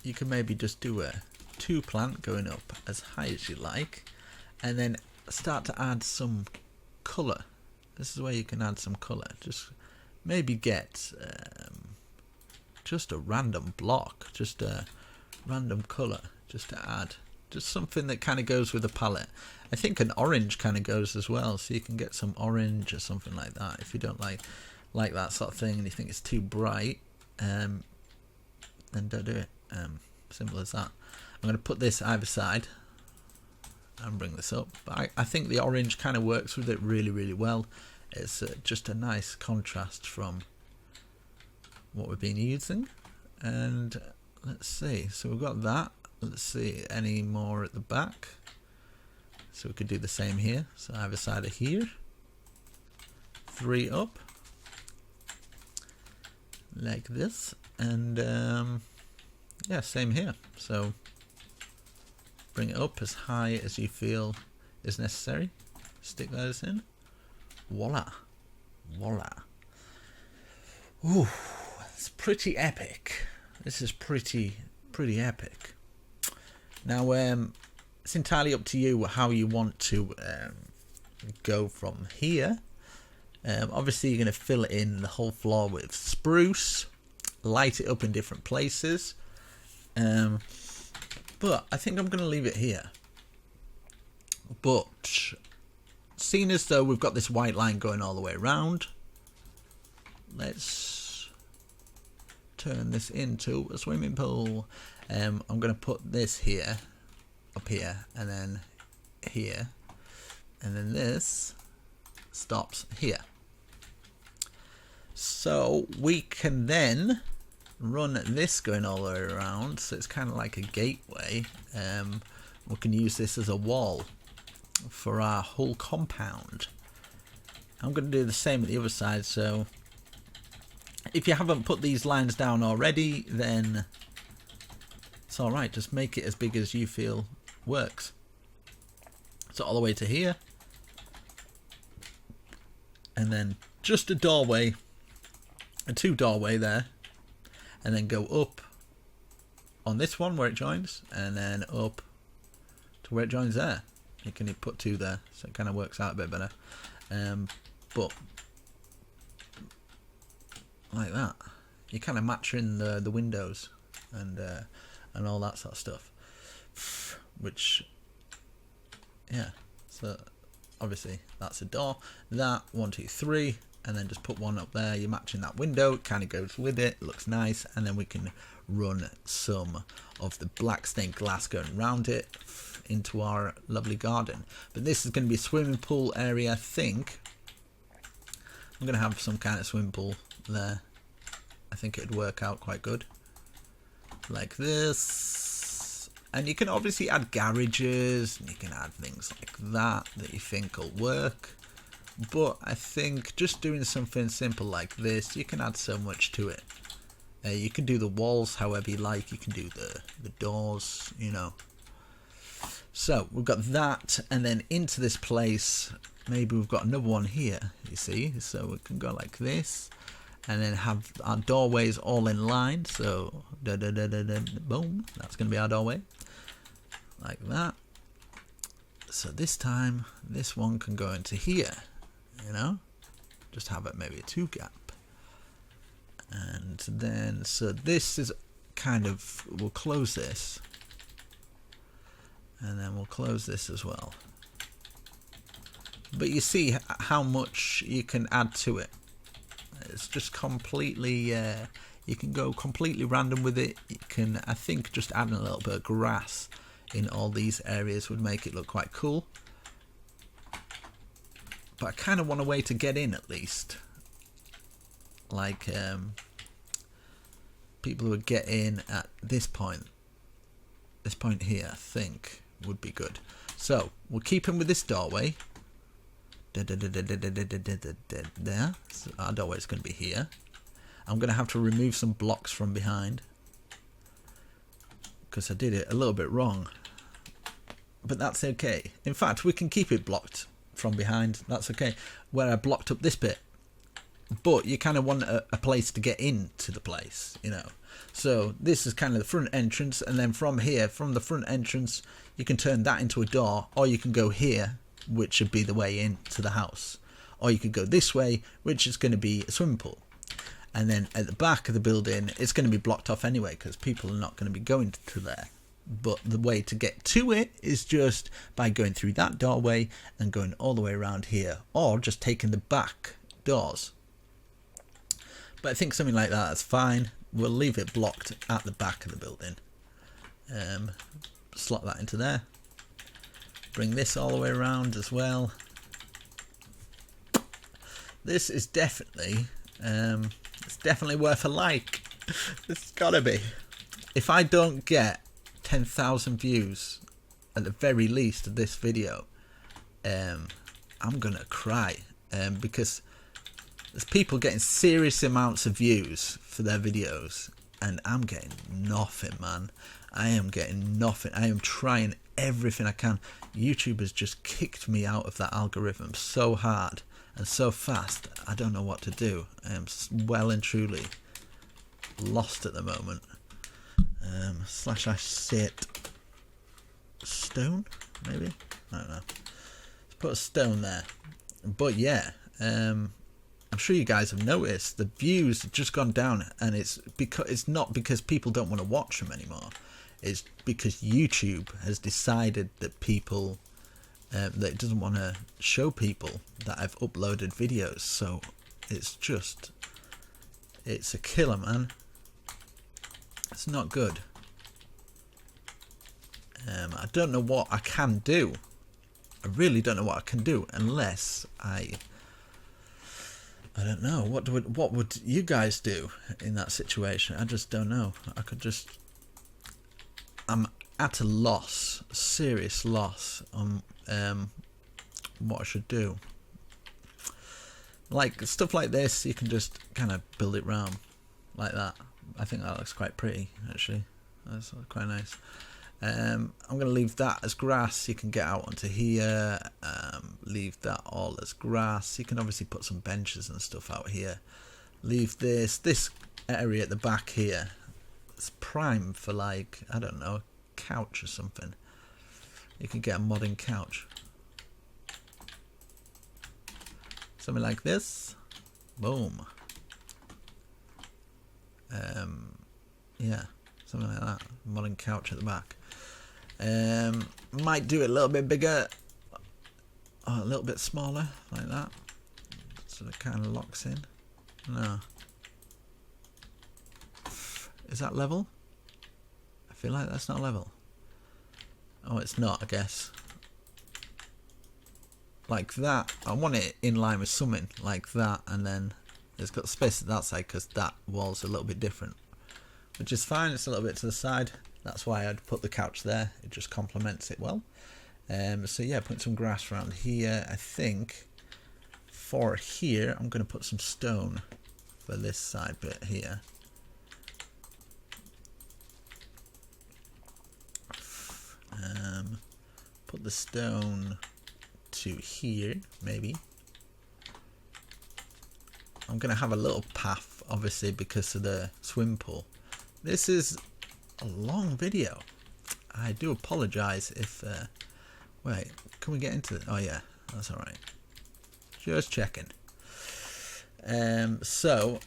you can maybe just do a 2 plant going up as high as you like, and then start to add some colour. This is where you can add some colour. Just maybe get just a random block, just a random colour, just to add. Just something that kind of goes with the palette. I think an orange kind of goes as well, so you can get some orange or something like that. If you don't like that sort of thing and you think it's too bright, then don't do it. Simple as that. I'm going to put this either side and bring this up, but I think the orange kind of works with it really, really well. It's just a nice contrast from what we've been using. And let's see, so we've got that. Let's see, any more at the back? So we could do the same here. So either side of here, 3 up, like this, and yeah, same here. So bring it up as high as you feel is necessary. Stick those in. Voila, voila. Ooh, it's pretty epic. This is pretty epic. Now, it's entirely up to you how you want to go from here. Obviously, you're going to fill in the whole floor with spruce, light it up in different places. But I think I'm going to leave it here. But seeing as though we've got this white line going all the way around, let's turn this into a swimming pool. I'm going to put this here, up here, and then here, and then this stops here. So we can then run this going all the way around, so it's kind of like a gateway. We can use this as a wall for our whole compound. I'm going to do the same at the other side, so if you haven't put these lines down already, then it's alright, just make it as big as you feel works. So all the way to here, and then just a doorway, a 2 doorway there, and then go up on this one where it joins, and then up to where it joins there. You can put 2 there, so it kind of works out a bit better. But like that, you kind of match in the windows and all that sort of stuff, which, yeah, so obviously that's a door, that 1 2 3, and then just put 1 up there. You're matching that window, it kind of goes with it, looks nice, and then we can run some of the black stained glass going around it into our lovely garden. But this is going to be a swimming pool area. I think I'm going to have some kind of swimming pool there. I think it'd work out quite good, like this. And you can obviously add garages, and you can add things like that you think will work. But I think just doing something simple like this, you can add so much to it. You can do the walls however you like. You can do the doors, you know. So we've got that, and then into this place, maybe we've got another one here, you see. So we can go like this, and then have our doorways all in line. So boom, that's going to be our doorway, like that. So this time, this one can go into here, you know, just have it maybe a 2 gap. And then, so this is kind of, we'll close this, and then we'll close this as well. But you see how much you can add to it. It's just completely, you can go completely random with it. You can, I think, just adding a little bit of grass in all these areas would make it look quite cool. But I kind of want a way to get in at least. Like, people who would get in at this point here, I think would be good. So we'll keep him with this doorway. there. So our doorway's going to be here. I'm going to have to remove some blocks from behind because I did it a little bit wrong, but that's okay. In fact, we can keep it blocked from behind. That's okay. Where I blocked up this bit, but you kind of want a place to get into the place, you know. So this is kind of the front entrance, and then from here, from the front entrance, you can turn that into a door, or you can go here, which should be the way into the house, or you could go this way, which is going to be a swimming pool. And then at the back of the building, it's going to be blocked off anyway because people are not going to be going to there. But the way to get to it is just by going through that doorway and going all the way around here, or just taking the back doors. But I think something like that's fine. We'll leave it blocked at the back of the building. Slot that into there. Bring this all the way around as well. This is definitely it's definitely worth a like. It's gotta be. If I don't get 10,000 views at the very least of this video, I'm gonna cry, because there's people getting serious amounts of views for their videos and I'm getting nothing, man. I am getting nothing. I am trying everything I can. YouTube has just kicked me out of that algorithm so hard and so fast. I don't know what to do. I am well and truly lost at the moment. Slash I sit stone, maybe? I don't know. Let's put a stone there. But yeah, I'm sure you guys have noticed the views have just gone down, and it's not because people don't want to watch them anymore. It's because YouTube has decided that people that it doesn't want to show people that I've uploaded videos. So it's a killer, man. It's not good. I don't know what I can do. I really don't know what I can do unless I don't know. What would you guys do in that situation? I just don't know. I'm at a loss, serious loss on what I should do. Like stuff like this, you can just kind of build it round like that. I think that looks quite pretty, actually. That's quite nice. I'm going to leave that as grass. You can get out onto here. Leave that all as grass. You can obviously put some benches and stuff out here. Leave this area at the back here. It's prime for, like, I don't know, a couch or something. You can get a modern couch. Something like this. Boom. Yeah, something like that. Modern couch at the back. Might do it a little bit bigger, or a little bit smaller, like that. So it kind of locks in. No. Is that level? I feel like that's not level. Oh, it's not, I guess. Like that. I want it in line with something like that, and then it's got space at that side because that wall's a little bit different, which is fine. It's a little bit to the side. That's why I'd put the couch there. It just complements it well. So yeah, put some grass around here. I think for here, I'm going to put some stone for this side bit here. Put the stone to here, maybe. I'm going to have a little path, obviously, because of the swim pool. This is a long video. I do apologise if... wait, can we get into it? Oh, yeah, that's alright. Just checking. So,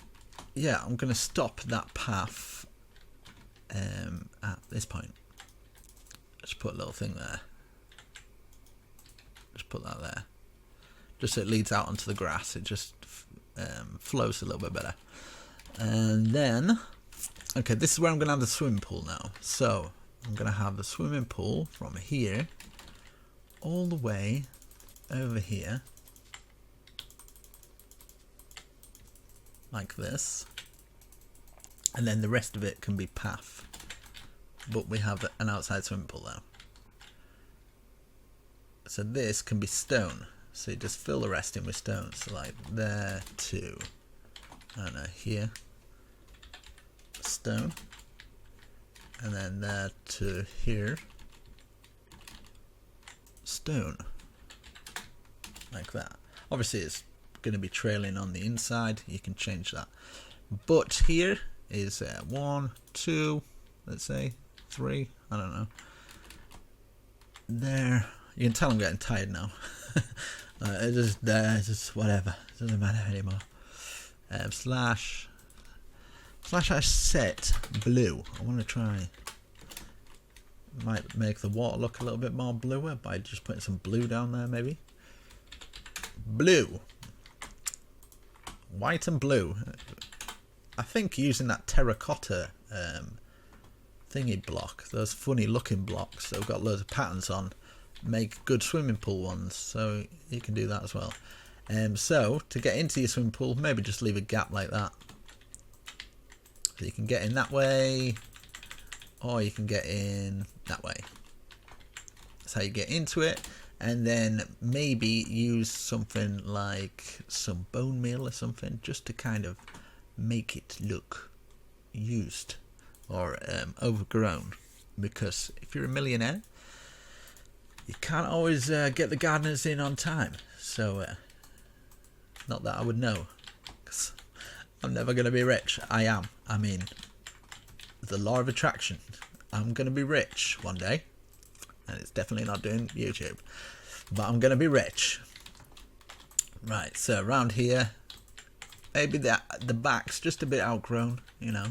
yeah, I'm going to stop that path at this point. Just put a little thing there. Just put that there. Just so it leads out onto the grass. It just flows a little bit better. And then, okay, this is where I'm going to have the swimming pool now. So, I'm going to have the swimming pool from here all the way over here. Like this. And then the rest of it can be path. But we have an outside swimming pool now. So this can be stone. So you just fill the rest in with stones. So like there to, I don't know, here, stone, and then there to here, stone, like that. Obviously it's going to be trailing on the inside, you can change that. But here is 1, 2, let's say 3, I don't know. There, you can tell I'm getting tired now. It's just there, it's just whatever, it doesn't matter anymore. Slash I set blue. I want to try, might make the water look a little bit more bluer by just putting some blue down there maybe. Blue, white and blue. I think using that terracotta thingy block, those funny looking blocks that have got loads of patterns on, make good swimming pool ones, so you can do that as well. So to get into your swimming pool, maybe just leave a gap like that, so you can get in that way, or you can get in that way. That's how you get into it. And then maybe use something like some bone meal or something, just to kind of make it look used or overgrown. Because if you're a millionaire, you can't always get the gardeners in on time. So not that I would know, because I'm never going to be rich. I am. I mean, the law of attraction. I'm going to be rich one day, and it's definitely not doing YouTube, but I'm going to be rich. Right, so around here, maybe the back's just a bit outgrown, you know,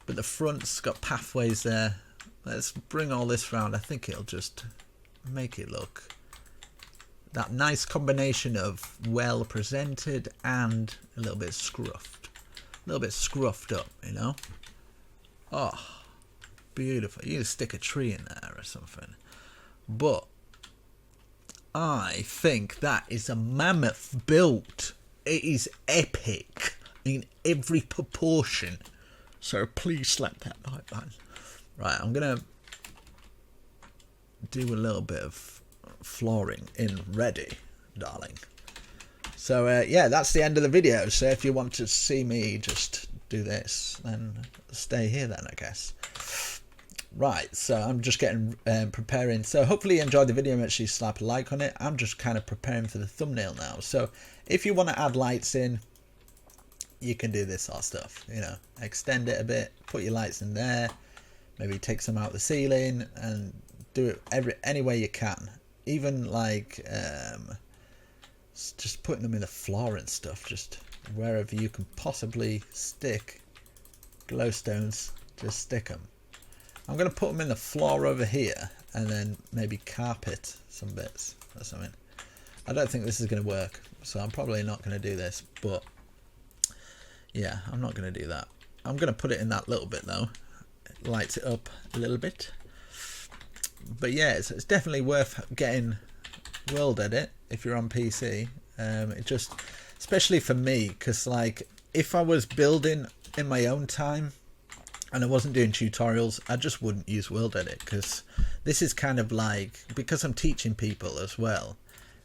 but the front's got pathways there. Let's bring all this round. I think it'll just make it look that nice combination of well presented and a little bit scruffed. A little bit scruffed up, you know. Oh, beautiful. You can stick a tree in there or something. But I think that is a mammoth build. It is epic in every proportion. So please slap that like button. Right, I'm going to do a little bit of flooring in ready, darling. So yeah, that's the end of the video. So if you want to see me just do this, then stay here then, I guess. Right, so I'm just getting preparing. So hopefully you enjoyed the video. Make sure you slap a like on it. I'm just kind of preparing for the thumbnail now. So if you want to add lights in, you can do this sort of stuff, you know, extend it a bit, put your lights in there, maybe take some out the ceiling, and do it any way you can. Even like just putting them in the floor and stuff, just wherever you can possibly stick glowstones, just stick them. I'm going to put them in the floor over here, and then maybe carpet some bits or something. I don't think this is going to work, so I'm probably not going to do this, but yeah, I'm not going to do that. I'm going to put it in that little bit though. It lights it up a little bit. But yeah, it's definitely worth getting World Edit if you're on PC. It just, especially for me, because like if I was building in my own time and I wasn't doing tutorials, I just wouldn't use World Edit, because this is kind of like, because I'm teaching people as well,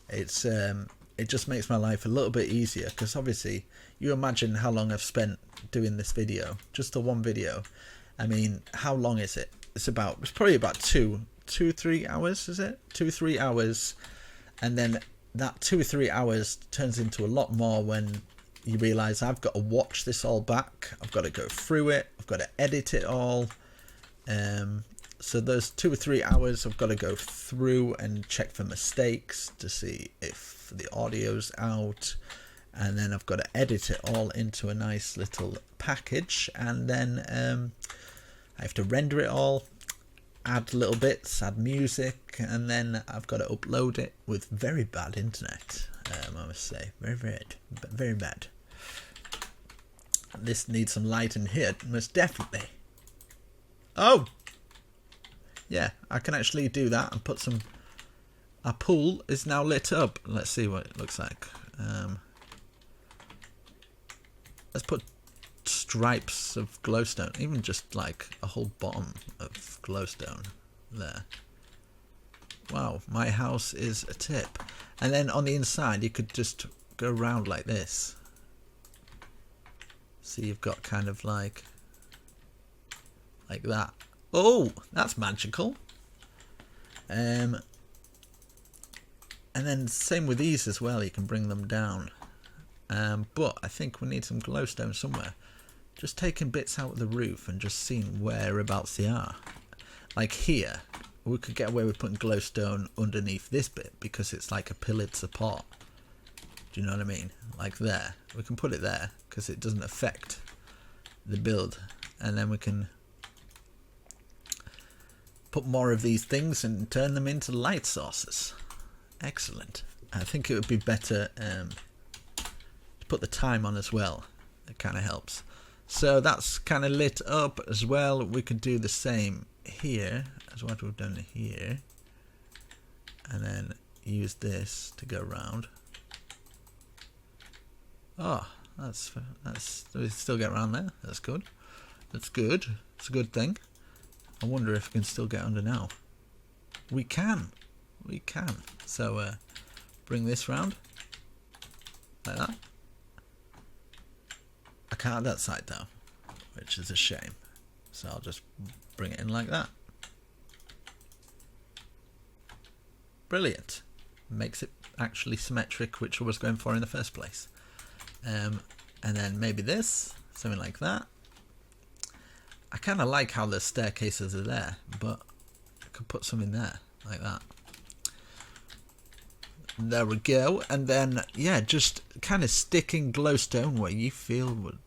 it's it just makes my life a little bit easier, because obviously you imagine how long I've spent doing this video, just the one video. I mean, how long is it? It's probably about 3 hours, is it? 2-3 hours, and then that 2 or 3 hours turns into a lot more when you realize I've got to watch this all back, I've got to go through it, I've got to edit it all. So those 2 or 3 hours I've got to go through and check for mistakes to see if the audio's out, and then I've got to edit it all into a nice little package, and then I have to render it all, add little bits, add music, and then I've got to upload it with very bad internet, I must say. Very bad. This needs some light in here, most definitely. Oh! Yeah, I can actually do that and put some... Our pool is now lit up. Let's see what it looks like. Let's put stripes of glowstone, even just like a whole bottom of glowstone there. wow, my house is a tip. And then on the inside, you could just go around like this. So you've got kind of like that. Oh, that's magical. And then same with these as well. You can bring them down. But I think we need some glowstone somewhere. Just taking bits out of the roof and just seeing whereabouts they are. Like here, we could get away with putting glowstone underneath this bit because it's like a pillared support. Do you know what I mean? Like there. We can put it there because it doesn't affect the build. And then we can put more of these things and turn them into light sources. Excellent. I think it would be better to put the time on as well. It kind of helps. So that's kind of lit up as well. We could do the same here as what we've done here. And then use this to go around. Oh, we still get around there. That's good. That's good. It's a good thing. I wonder if we can still get under now. We can. We can. So bring this round like that. I can't that side though, which is a shame. So I'll just bring it in like that. Brilliant. Makes it actually symmetric, which I was going for in the first place. And then maybe this, something like that. I kind of like how the staircases are there, but I could put something there like that. There we go. And then, yeah, just kind of sticking glowstone where you feel would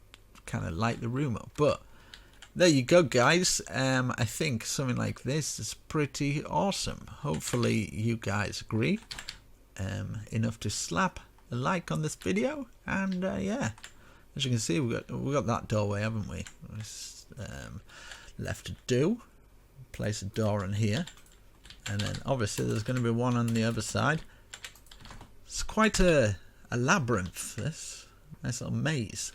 kind of light the room up. But there you go, guys. I think something like this is pretty awesome. Hopefully you guys agree. Enough to slap a like on this video. And yeah, as you can see, we got that doorway, haven't we? Left to do. Place a door in here. And then obviously there's going to be one on the other side. It's quite a labyrinth, this. Nice little maze.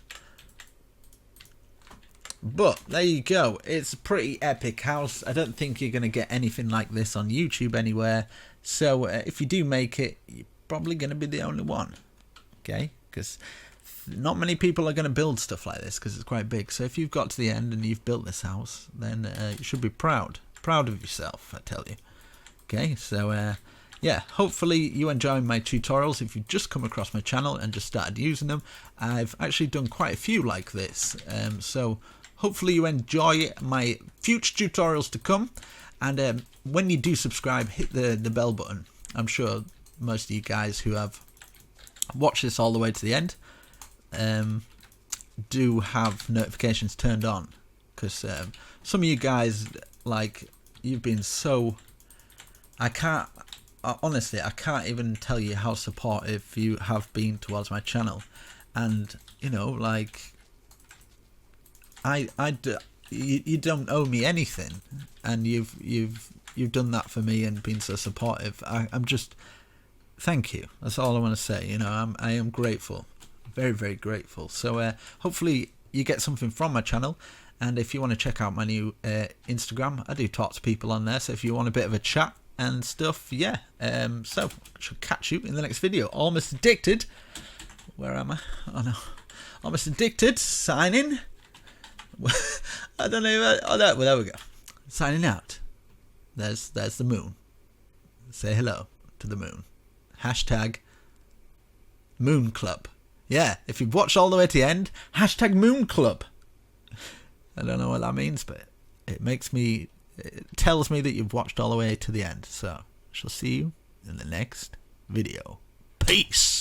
But there you go. It's a pretty epic house. I don't think you're going to get anything like this on YouTube anywhere. So if you do make it, you're probably going to be the only one. Okay? Because not many people are going to build stuff like this because it's quite big. So if you've got to the end and you've built this house, then you should be proud. Proud of yourself, I tell you. Okay? So yeah, hopefully you enjoy my tutorials. If you've just come across my channel and just started using them, I've actually done quite a few like this. So hopefully you enjoy my future tutorials to come. And when you do subscribe, hit the bell button. I'm sure most of you guys who have watched this all the way to the end do have notifications turned on. Because some of you guys, like, you've been so... honestly, I can't even tell you how supportive you have been towards my channel. And, you know, like, you don't owe me anything, and you've done that for me and been so supportive. I'm just, thank you. That's all I want to say. You know, I am grateful, very, very grateful. So hopefully you get something from my channel. And if you want to check out my new Instagram, I do talk to people on there. So if you want a bit of a chat and stuff, yeah. So I shall catch you in the next video. Almost Addicted. Where am I? Oh no. Almost Addicted. Signing. I don't know. Oh, well, there we go. Signing out. There's the moon. Say hello to the moon. Hashtag Moon Club. Yeah, if you've watched all the way to the end, hashtag Moon Club. I don't know what that means, but it tells me that you've watched all the way to the end. So I shall see you in the next video. Peace.